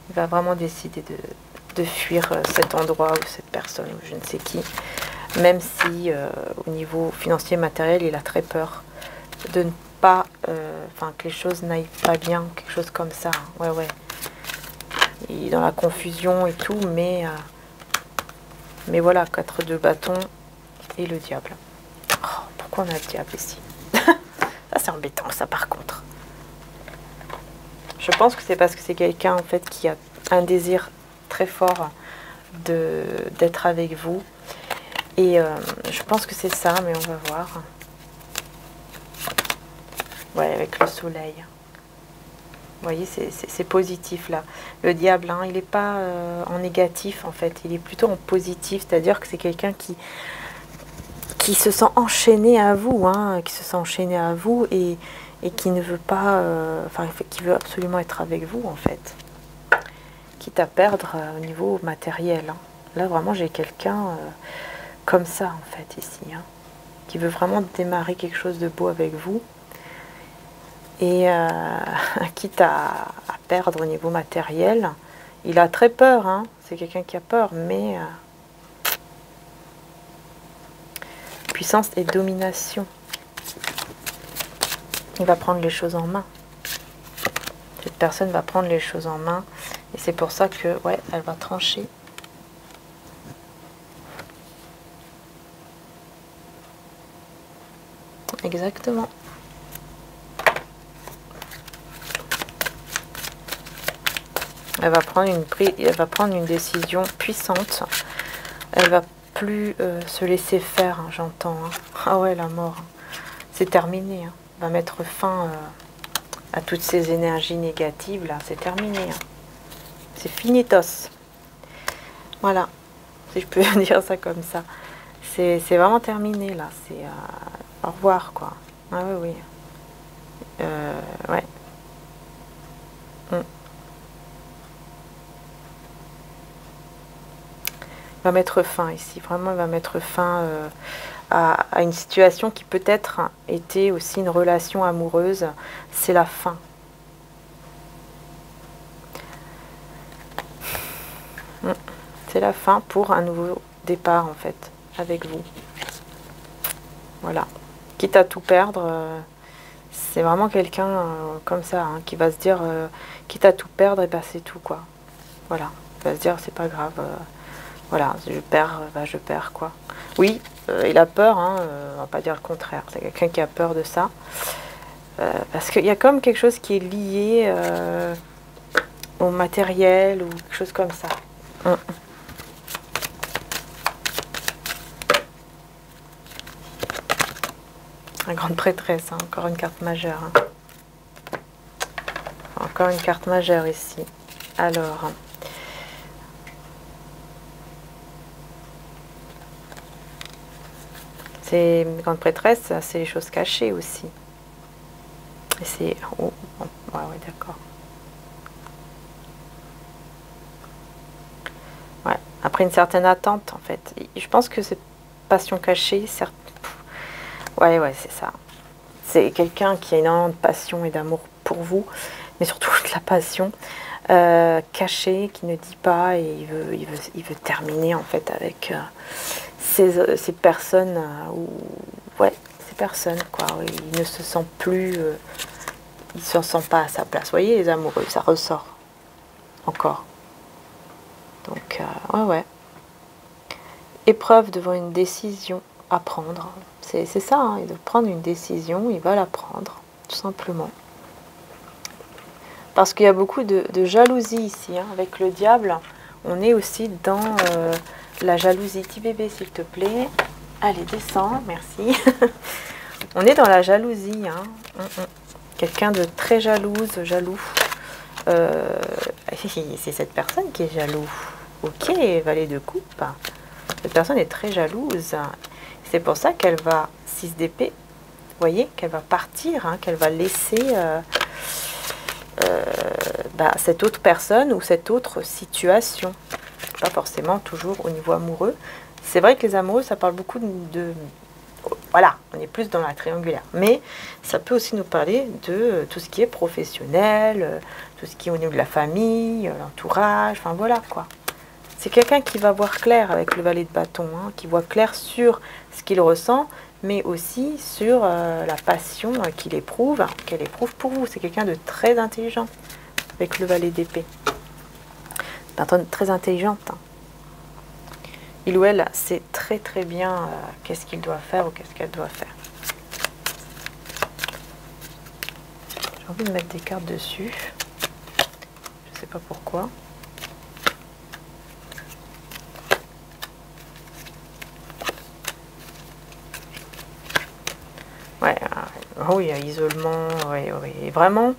il va vraiment décider de fuir cet endroit ou cette personne ou je ne sais qui. Même si au niveau financier, matériel, il a très peur de ne pas, enfin que les choses n'aillent pas bien, quelque chose comme ça. Ouais, ouais. Il est dans la confusion et tout, mais voilà, 4 de bâton et le diable. Oh, pourquoi on a le diable ici? Ça c'est embêtant, ça par contre. Je pense que c'est parce que c'est quelqu'un en fait qui a un désir très fort d'être avec vous. Et je pense que c'est ça, mais on va voir. Ouais, avec le soleil. Vous voyez, c'est positif là. Le diable, hein, il n'est pas en négatif en fait. Il est plutôt en positif, c'est-à-dire que c'est quelqu'un qui se sent enchaîné à vous, hein, qui se sent enchaîné à vous et qui ne veut pas, enfin, qui veut absolument être avec vous en fait. Quitte à perdre au niveau matériel. Hein. Là, vraiment, j'ai quelqu'un comme ça en fait ici, hein, qui veut vraiment démarrer quelque chose de beau avec vous. Et quitte à perdre au niveau matériel, il a très peur, hein. C'est quelqu'un qui a peur, mais puissance et domination. Il va prendre les choses en main. Cette personne va prendre les choses en main, et c'est pour ça que, ouais, elle va trancher. Exactement. Elle va prendre une décision puissante. Elle va plus se laisser faire, hein, j'entends. Hein. Ah ouais, la mort. C'est terminé. Hein. Elle va mettre fin à toutes ces énergies négatives. Là, c'est terminé. Hein. C'est finitos. Voilà, si je peux dire ça comme ça. C'est vraiment terminé, là. C'est au revoir, quoi. Ah oui, oui. Ouais. Va mettre fin ici, vraiment il va mettre fin à une situation qui peut-être était aussi une relation amoureuse. C'est la fin. C'est la fin pour un nouveau départ en fait avec vous. Voilà. Quitte à tout perdre, c'est vraiment quelqu'un comme ça hein, qui va se dire quitte à tout perdre et ben c'est tout quoi. Voilà. Il va se dire c'est pas grave. Voilà, je perds, bah je perds quoi. Oui, il a peur, hein, on va pas dire le contraire. C'est quelqu'un qui a peur de ça. Parce qu'il y a comme quelque chose qui est lié au matériel ou quelque chose comme ça. La grande prêtresse, hein, encore une carte majeure. Hein. Encore une carte majeure ici. Alors... C'est une grande prêtresse, c'est les choses cachées aussi. Et c'est... Oh, ouais, ouais, d'accord. Ouais, après une certaine attente, en fait. Et je pense que c'est passion cachée, certes. Ouais, ouais, c'est ça. C'est quelqu'un qui a énormément de passion et d'amour pour vous, mais surtout de la passion cachée, qui ne dit pas, et il veut terminer, en fait, avec... ces personnes où ouais ces personnes quoi il ne se sent plus il se sent pas à sa place. Vous voyez les amoureux, ça ressort encore. Donc ouais ouais, épreuve devant une décision à prendre, c'est ça hein, il doit prendre une décision, il va la prendre tout simplement parce qu'il y a beaucoup de jalousie ici hein. Avec le diable on est aussi dans la jalousie. Petit bébé, s'il te plaît. Allez, descends, merci. On est dans la jalousie. Hein. Quelqu'un de très jalouse, jaloux. C'est cette personne qui est jaloux. Ok, valet de coupe. Cette personne est très jalouse. C'est pour ça qu'elle va, 6 d'épée, vous voyez, qu'elle va partir, hein, qu'elle va laisser cette autre personne ou cette autre situation. Pas forcément toujours au niveau amoureux. C'est vrai que les amoureux, ça parle beaucoup de voilà, on est plus dans la triangulaire. Mais ça peut aussi nous parler de tout ce qui est professionnel, tout ce qui est au niveau de la famille, l'entourage, enfin voilà quoi. C'est quelqu'un qui va voir clair avec le valet de bâton, hein, qui voit clair sur ce qu'il ressent, mais aussi sur la passion qu'elle éprouve pour vous. C'est quelqu'un de très intelligent avec le valet d'épée. Une personne très intelligente. Hein. Il ou elle sait très très bien qu'est-ce qu'il doit faire ou qu'est-ce qu'elle doit faire. J'ai envie de mettre des cartes dessus. Je ne sais pas pourquoi. Ouais, oui, isolement, oui, oui. Vraiment,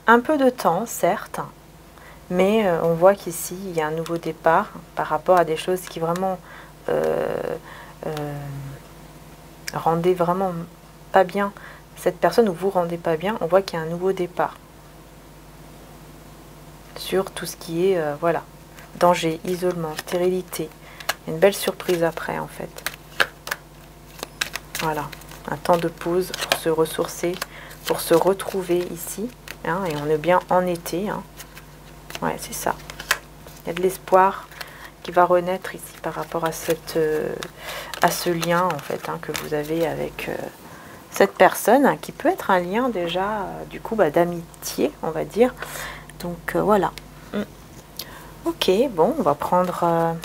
un peu de temps, certes, mais on voit qu'ici, il y a un nouveau départ par rapport à des choses qui vraiment rendaient vraiment pas bien cette personne ou vous rendez pas bien. On voit qu'il y a un nouveau départ sur tout ce qui est, voilà, danger, isolement, stérilité. Il y a une belle surprise après, en fait. Voilà. Un temps de pause pour se ressourcer, pour se retrouver ici. Hein, et on est bien en été. Hein. Ouais, c'est ça. Il y a de l'espoir qui va renaître ici par rapport à, à ce lien en fait hein, que vous avez avec cette personne, qui peut être un lien déjà du coup d'amitié, on va dire. Donc voilà. Ok, bon, on va prendre...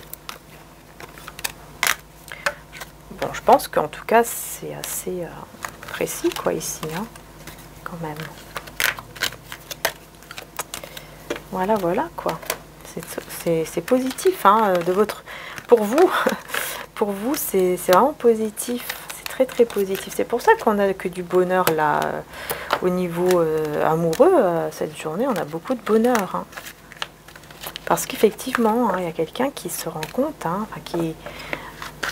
Bon, je pense qu'en tout cas, c'est assez précis, quoi, ici, hein, quand même. Voilà, voilà, quoi. C'est positif, hein, de votre... Pour vous, c'est vraiment positif. C'est très, très positif. C'est pour ça qu'on a que du bonheur, là, au niveau amoureux. Cette journée, on a beaucoup de bonheur, hein. Parce qu'effectivement, hein, il y a quelqu'un qui se rend compte, hein,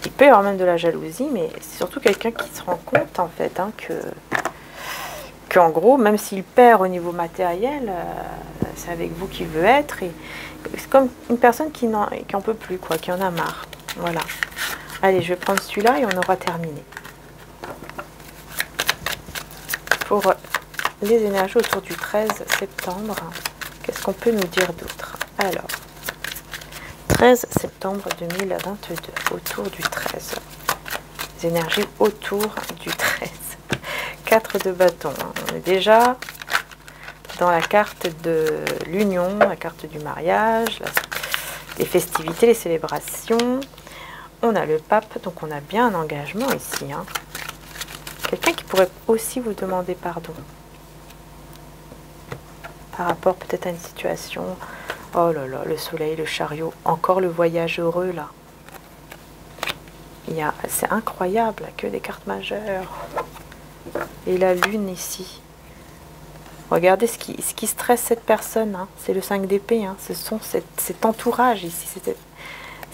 il peut y avoir même de la jalousie, mais c'est surtout quelqu'un qui se rend compte en fait hein, que en gros, même s'il perd au niveau matériel, c'est avec vous qu'il veut être. Et c'est comme une personne qui en peut plus, quoi, qui en a marre. Voilà. Allez, je vais prendre celui-là et on aura terminé. Pour les énergies autour du 13 septembre, qu'est-ce qu'on peut nous dire d'autre? Alors, 13 septembre 2022, autour du 13. Les énergies autour du 13. 4 de bâton. On est déjà dans la carte de l'union, la carte du mariage, les festivités, les célébrations. On a le pape, donc on a bien un engagement ici. Hein. Quelqu'un qui pourrait aussi vous demander pardon. Par rapport peut-être à une situation... Oh là là, le soleil, le chariot, encore le voyage heureux là. C'est incroyable, que des cartes majeures. Et la lune ici. Regardez ce qui stresse cette personne, hein. C'est le 5 d'épée, hein. Ce sont cet entourage ici,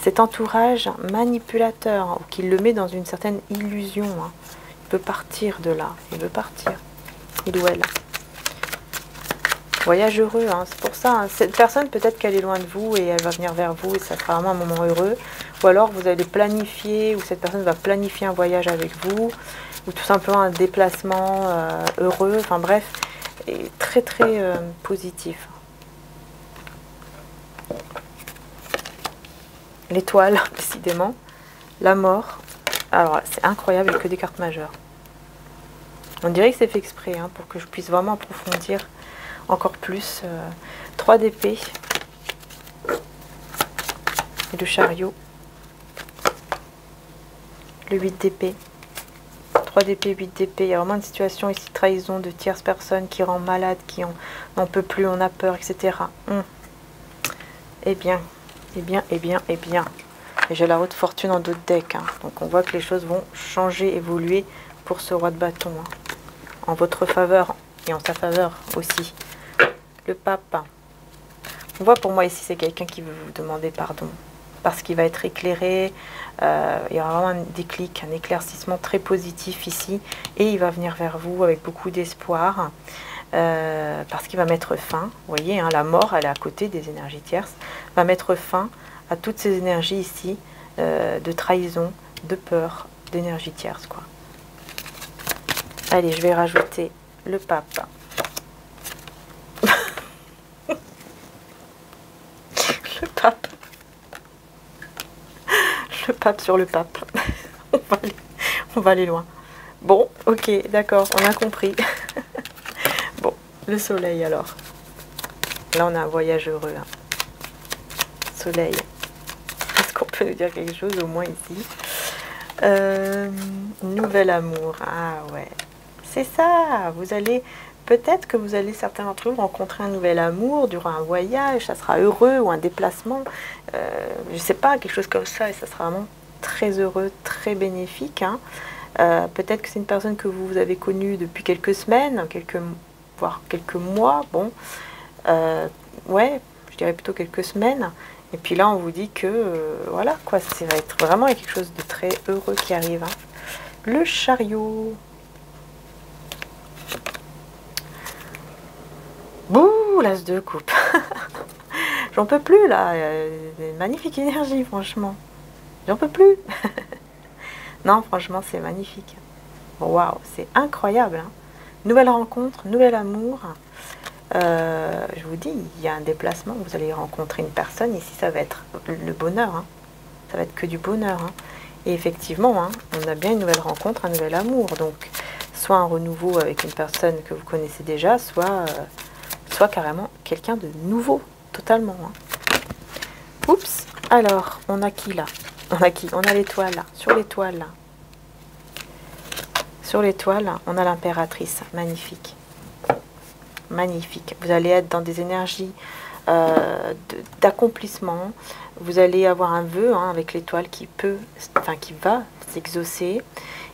cet entourage manipulateur, hein, qui le met dans une certaine illusion. Hein. Il peut partir de là, il veut partir, il ou elle. Voyage heureux, hein, c'est pour ça. Hein. Cette personne, peut-être qu'elle est loin de vous et elle va venir vers vous et ça sera vraiment un moment heureux. Ou alors vous allez planifier, ou cette personne va planifier un voyage avec vous, ou tout simplement un déplacement heureux. Enfin bref, et très très positif. L'étoile, décidément. La mort. Alors c'est incroyable, il n'y a que des cartes majeures. On dirait que c'est fait exprès hein, pour que je puisse vraiment approfondir encore plus. 3 d'épée et le chariot, le 8 d'épée, 3 d'épée, 8 d'épée. Il y a vraiment une situation ici, trahison de tierces personnes qui rend malade, qui n'en peut plus, on a peur, etc. Eh bien, eh bien, eh bien, eh bien. Et j'ai la haute fortune en d'autres decks. Hein. Donc on voit que les choses vont changer, évoluer pour ce roi de bâton. Hein. En votre faveur et en sa faveur aussi. Le pape. On voit pour moi ici, c'est quelqu'un qui veut vous demander pardon. Parce qu'il va être éclairé. Il y aura vraiment un déclic, un éclaircissement très positif ici. Et il va venir vers vous avec beaucoup d'espoir. Parce qu'il va mettre fin. Vous voyez, hein, la mort, elle est à côté des énergies tierces. Va mettre fin à toutes ces énergies ici. De trahison, de peur, d'énergie tierce, quoi. Allez, je vais rajouter le pape. Le pape. Le pape sur le pape. On va aller loin. Bon, ok, d'accord, on a compris. Bon, le soleil alors. Là, on a un voyage heureux. Hein. Soleil. Est-ce qu'on peut nous dire quelque chose au moins ici? Nouvel amour. Ah ouais. C'est ça. Vous allez... Peut-être que vous allez, certains d'entre vous, rencontrer un nouvel amour durant un voyage. Ça sera heureux ou un déplacement. Je sais pas, quelque chose comme ça. Et ça sera vraiment très heureux, très bénéfique. Hein. Peut-être que c'est une personne que vous avez connue depuis quelques semaines, voire quelques mois. Bon. Ouais, je dirais plutôt quelques semaines. Et puis là, on vous dit que, voilà, quoi, ça va être vraiment quelque chose de très heureux qui arrive. Hein. Le chariot. Bouh, l'as de coupe. J'en peux plus, là. Magnifique énergie, franchement. J'en peux plus. Non, franchement, c'est magnifique. Waouh, c'est incroyable. Hein. Nouvelle rencontre, nouvel amour. Je vous dis, il y a un déplacement, vous allez rencontrer une personne, ici ça va être le bonheur, hein. Ça va être que du bonheur. Hein. Et effectivement, hein, on a bien une nouvelle rencontre, un nouvel amour, donc soit un renouveau avec une personne que vous connaissez déjà, soit carrément quelqu'un de nouveau, totalement. Hein. Oups, alors, on a qui là? On a qui? On a l'étoile là, sur l'étoile là. Sur l'étoile, on a l'impératrice, magnifique. Magnifique. Vous allez être dans des énergies d'accomplissement. Vous allez avoir un vœu hein, avec l'étoile qui va s'exaucer.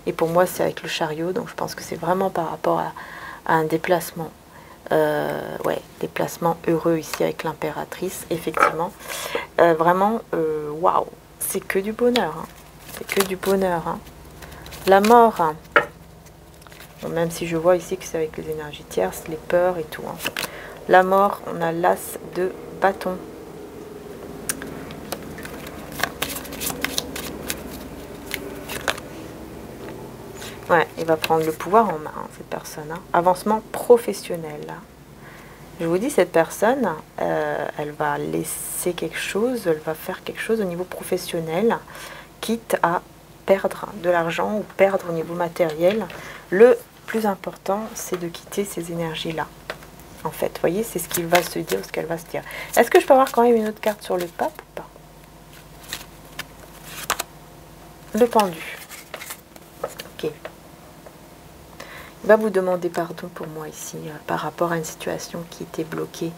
Et pour moi, c'est avec le chariot. Donc, je pense que c'est vraiment par rapport à un déplacement. Ouais, déplacement heureux ici avec l'impératrice. Effectivement. Vraiment, waouh. C'est que du bonheur. Hein. C'est que du bonheur. Hein. La mort. Hein. Bon, même si je vois ici que c'est avec les énergies tierces, les peurs et tout. Hein. La mort, on a l'as de bâton. Ouais, il va prendre le pouvoir en main, hein, cette personne. Hein. Avancement professionnel. Là. Je vous dis, cette personne, elle va laisser quelque chose, elle va faire quelque chose au niveau professionnel, quitte à perdre de l'argent ou perdre au niveau matériel. Le plus important, c'est de quitter ces énergies-là. En fait, vous voyez, c'est ce qu'il va se dire, ce qu'elle va se dire. Est-ce que je peux avoir quand même une autre carte sur le pape ou pas? Le pendu. Ok. Il va vous demander pardon pour moi ici, par rapport à une situation qui était bloquée.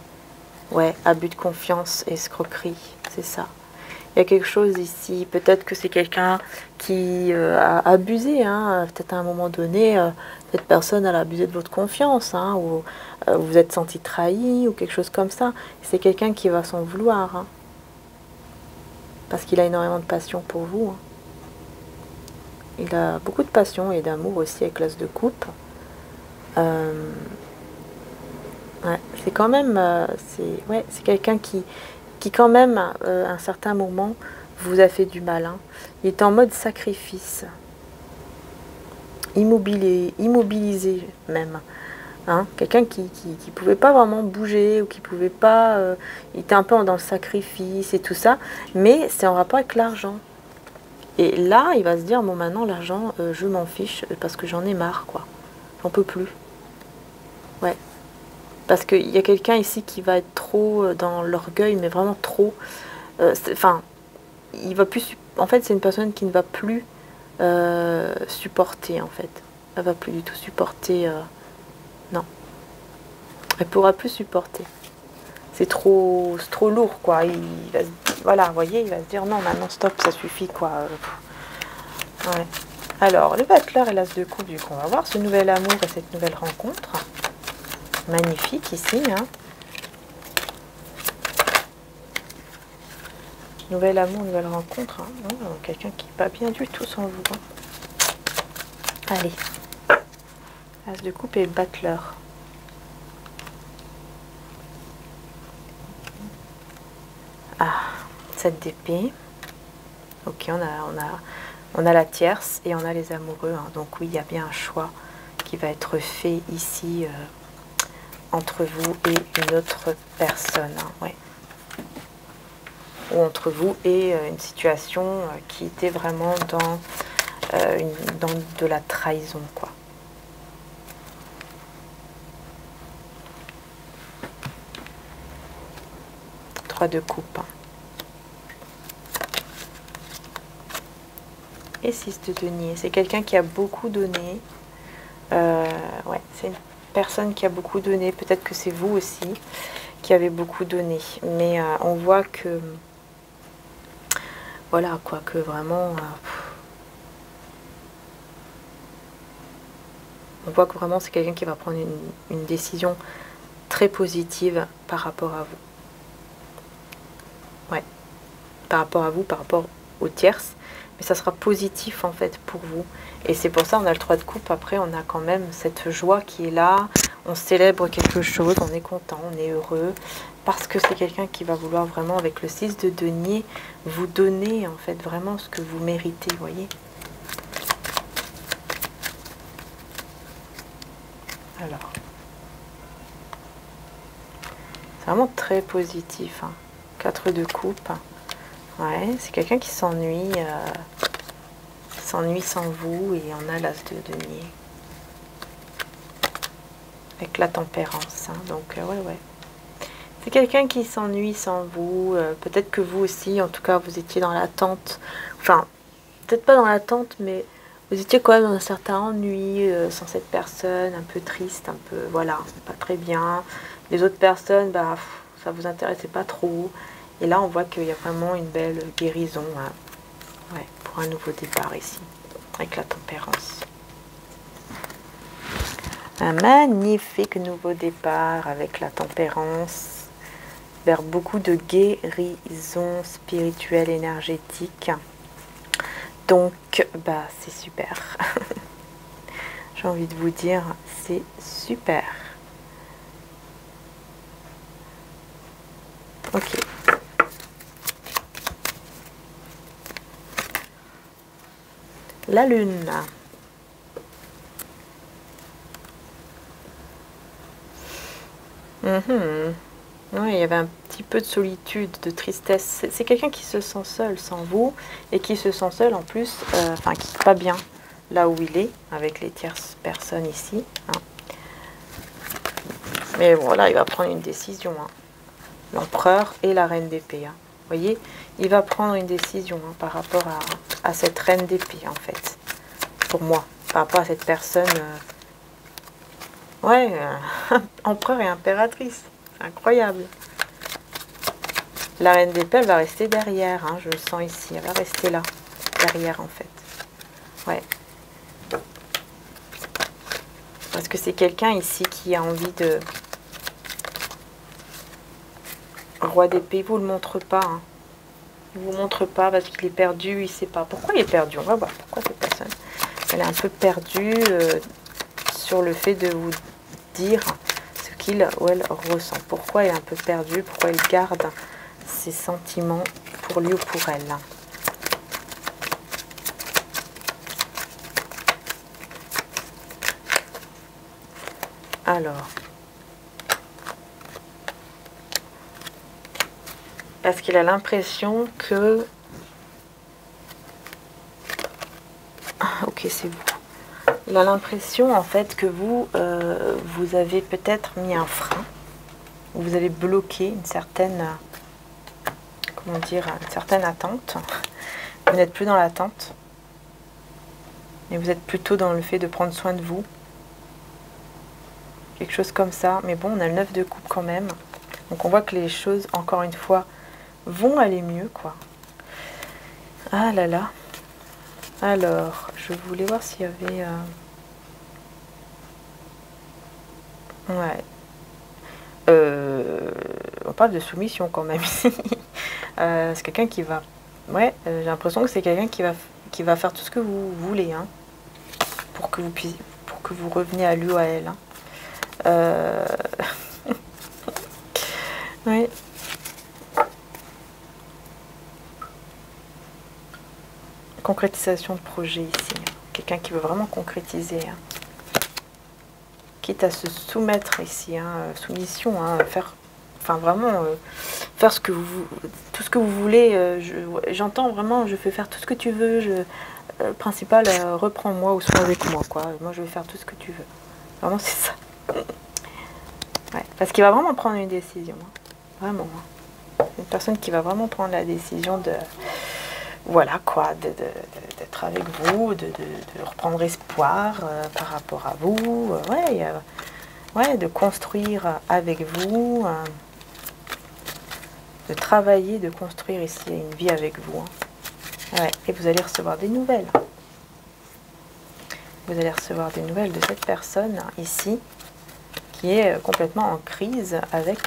Ouais, abus de confiance, escroquerie, c'est ça. Il y a quelque chose ici, peut-être que c'est quelqu'un qui a abusé, hein, peut-être à un moment donné, cette personne a abusé de votre confiance, hein, ou vous vous êtes senti trahi, ou quelque chose comme ça. C'est quelqu'un qui va s'en vouloir, hein, parce qu'il a énormément de passion pour vous. Hein. Il a beaucoup de passion et d'amour aussi avec l'as de coupe. Ouais, c'est quand même, c'est quelqu'un qui quand même, à un certain moment, vous a fait du mal. Hein. Il est en mode sacrifice. Immobilisé même. Hein. Quelqu'un qui pouvait pas vraiment bouger, ou qui pouvait pas... il était un peu dans le sacrifice et tout ça. Mais c'est en rapport avec l'argent. Et là, il va se dire, bon maintenant, l'argent, je m'en fiche, parce que j'en ai marre, quoi. J'en peux plus. Ouais. Parce qu'il y a quelqu'un ici qui va être trop dans l'orgueil, mais vraiment trop. Enfin, il va plus. En fait, c'est une personne qui ne va plus supporter, en fait. Elle va plus du tout supporter. Non. Elle pourra plus supporter. C'est trop lourd, quoi. Voilà, vous voyez, il va se dire non, maintenant stop, ça suffit, quoi. Ouais. Alors, le battleur et l'as de coupe, du coup, on va voir ce nouvel amour et cette nouvelle rencontre. Magnifique ici. Hein. Nouvel amour, nouvelle rencontre. Hein. Oh, quelqu'un qui n'est pas bien du tout sans vous. Hein. Allez. As de coupe et battleur. Ah, 7 d'épée. Ok, on a la tierce et on a les amoureux. Hein. Donc oui, il y a bien un choix qui va être fait ici entre vous et une autre personne. Hein, ouais. Ou entre vous et une situation qui était vraiment dans, dans de la trahison, quoi. Trois de coupe. Hein. Et 6 de denier. C'est quelqu'un qui a beaucoup donné. Ouais, c'est une personne qui a beaucoup donné. Peut-être que c'est vous aussi qui avez beaucoup donné. Mais on voit que... Voilà, quoi, que vraiment... on voit que vraiment c'est quelqu'un qui va prendre une décision très positive par rapport à vous. Ouais. Par rapport à vous, par rapport aux tierces. Mais ça sera positif en fait pour vous. Et c'est pour ça on a le 3 de coupe. Après on a quand même cette joie qui est là. On célèbre quelque chose, on est content, on est heureux. Parce que c'est quelqu'un qui va vouloir vraiment avec le 6 de denier vous donner en fait vraiment ce que vous méritez, vous voyez. Alors. C'est vraiment très positif. Hein. 4 de coupe. Ouais, c'est quelqu'un qui s'ennuie sans vous, et on a l'as de denier avec la tempérance. Hein. Donc ouais, c'est quelqu'un qui s'ennuie sans vous. Peut-être que vous aussi, en tout cas, vous étiez dans l'attente. Enfin, peut-être pas dans l'attente, mais vous étiez quand même dans un certain ennui sans cette personne, un peu triste, un peu, voilà, pas très bien. Les autres personnes, bah, ça vous intéressait pas trop. Et là, on voit qu'il y a vraiment une belle guérison, hein. Ouais, pour un nouveau départ ici, avec la tempérance. Un magnifique nouveau départ avec la tempérance, vers beaucoup de guérison spirituelle, énergétique. Donc, bah, c'est super. J'ai envie de vous dire, c'est super. Ok. La lune. Oui, il y avait un petit peu de solitude, de tristesse. C'est quelqu'un qui se sent seul sans vous et qui se sent seul en plus, enfin qui n'est pas bien là où il est, avec les tierces personnes ici. Hein. Mais voilà, il va prendre une décision. Hein. L'empereur et la reine d'épée. Hein. Vous voyez, il va prendre une décision hein, par rapport à cette reine d'épée, en fait. Pour moi, par rapport à cette personne... Ouais, empereur et impératrice. C'est incroyable. La reine d'épée, elle va rester derrière. Hein, je le sens ici. Elle va rester là. Derrière, en fait. Ouais. Parce que c'est quelqu'un ici qui a envie de... Roi d'épée, il ne vous le montre pas. Hein. Il ne vous montre pas parce qu'il est perdu. Il ne sait pas. Pourquoi il est perdu? On va voir pourquoi cette personne. Elle est un peu perdue sur le fait de vous dire ce qu'il ou elle ressent. Pourquoi elle est un peu perdue? Pourquoi elle garde ses sentiments pour lui ou pour elle? Alors, parce qu'il a l'impression que... Ok, c'est vous. Il a l'impression en fait que vous, vous avez peut-être mis un frein. Vous avez bloqué une certaine... comment dire, une certaine attente. Vous n'êtes plus dans l'attente. Mais vous êtes plutôt dans le fait de prendre soin de vous. Quelque chose comme ça. Mais bon, on a le 9 de coupe quand même. Donc on voit que les choses, encore une fois, vont aller mieux, quoi. Ah là là. Alors, je voulais voir s'il y avait... Ouais. On parle de soumission quand même ici. C'est quelqu'un qui va... Ouais, j'ai l'impression que c'est quelqu'un qui va faire tout ce que vous voulez, hein, pour que vous puissiez, pour que vous reveniez à lui ou à elle. Hein. Oui. Concrétisation de projet ici. Quelqu'un qui veut vraiment concrétiser. Hein. quitte à se soumettre ici, hein, soumission, hein, faire, enfin vraiment, faire ce que tout ce que vous voulez. J'entends vraiment, je fais faire tout ce que tu veux. Principal, reprends-moi ou sois avec moi, quoi. Moi, je vais faire tout ce que tu veux. Vraiment, c'est ça. Ouais, parce qu'il va vraiment prendre une décision, hein. Vraiment. Hein. Une personne qui va vraiment prendre la décision de, voilà quoi, d'être avec vous, de reprendre espoir par rapport à vous, ouais, de construire avec vous, de travailler, de construire ici une vie avec vous. Hein. Ouais, et vous allez recevoir des nouvelles. Vous allez recevoir des nouvelles de cette personne ici, qui est complètement en crise avec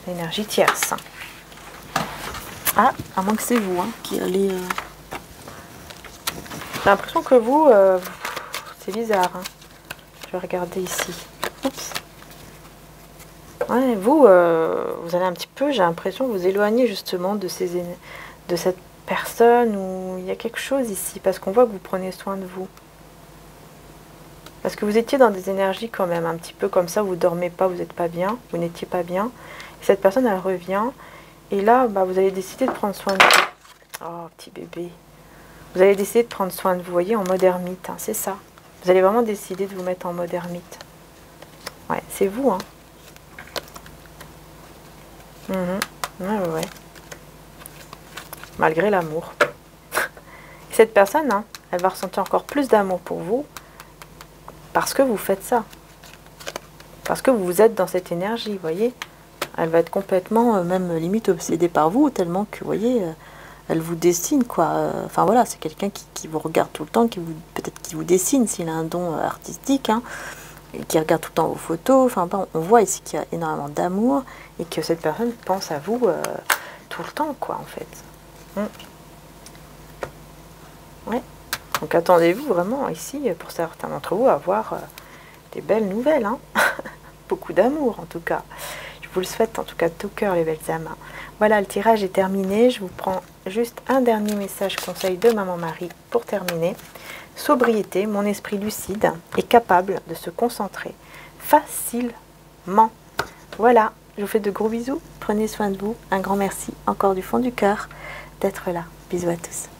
l'énergie tierce. Ah, à moins que c'est vous hein, qui allez... J'ai l'impression que vous, c'est bizarre. Hein. Je vais regarder ici. Oups. Ouais, vous allez un petit peu, j'ai l'impression, vous éloigner justement de cette personne où il y a quelque chose ici. Parce qu'on voit que vous prenez soin de vous. Parce que vous étiez dans des énergies quand même un petit peu comme ça, vous ne dormez pas, vous n'êtes pas bien, vous n'étiez pas bien. Et cette personne, elle revient. Et là, bah, vous allez décider de prendre soin de vous. Oh, petit bébé. Vous allez décider de prendre soin de vous, voyez, en mode ermite, hein, c'est ça. Vous allez vraiment décider de vous mettre en mode ermite. Ouais, c'est vous, hein. Ouais. Malgré l'amour. Cette personne, hein, elle va ressentir encore plus d'amour pour vous parce que vous faites ça. Parce que vous êtes dans cette énergie, vous voyez. Elle va être complètement, même limite obsédée par vous, tellement que, vous voyez, elle vous dessine, quoi. Enfin voilà, c'est quelqu'un qui vous regarde tout le temps, peut-être qui vous dessine s'il a un don artistique, hein, et qui regarde tout le temps vos photos. Enfin bon, on voit ici qu'il y a énormément d'amour et que cette personne pense à vous tout le temps, quoi, en fait. Ouais. Donc attendez-vous vraiment ici, pour certains d'entre vous, à avoir des belles nouvelles, hein. Beaucoup d'amour en tout cas. Je vous le souhaite en tout cas de tout cœur, les belles âmes. Voilà, le tirage est terminé. Je vous prends juste un dernier message conseil de Maman Marie pour terminer. Sobriété, mon esprit lucide est capable de se concentrer facilement. Voilà, je vous fais de gros bisous. Prenez soin de vous. Un grand merci encore du fond du cœur d'être là. Bisous à tous.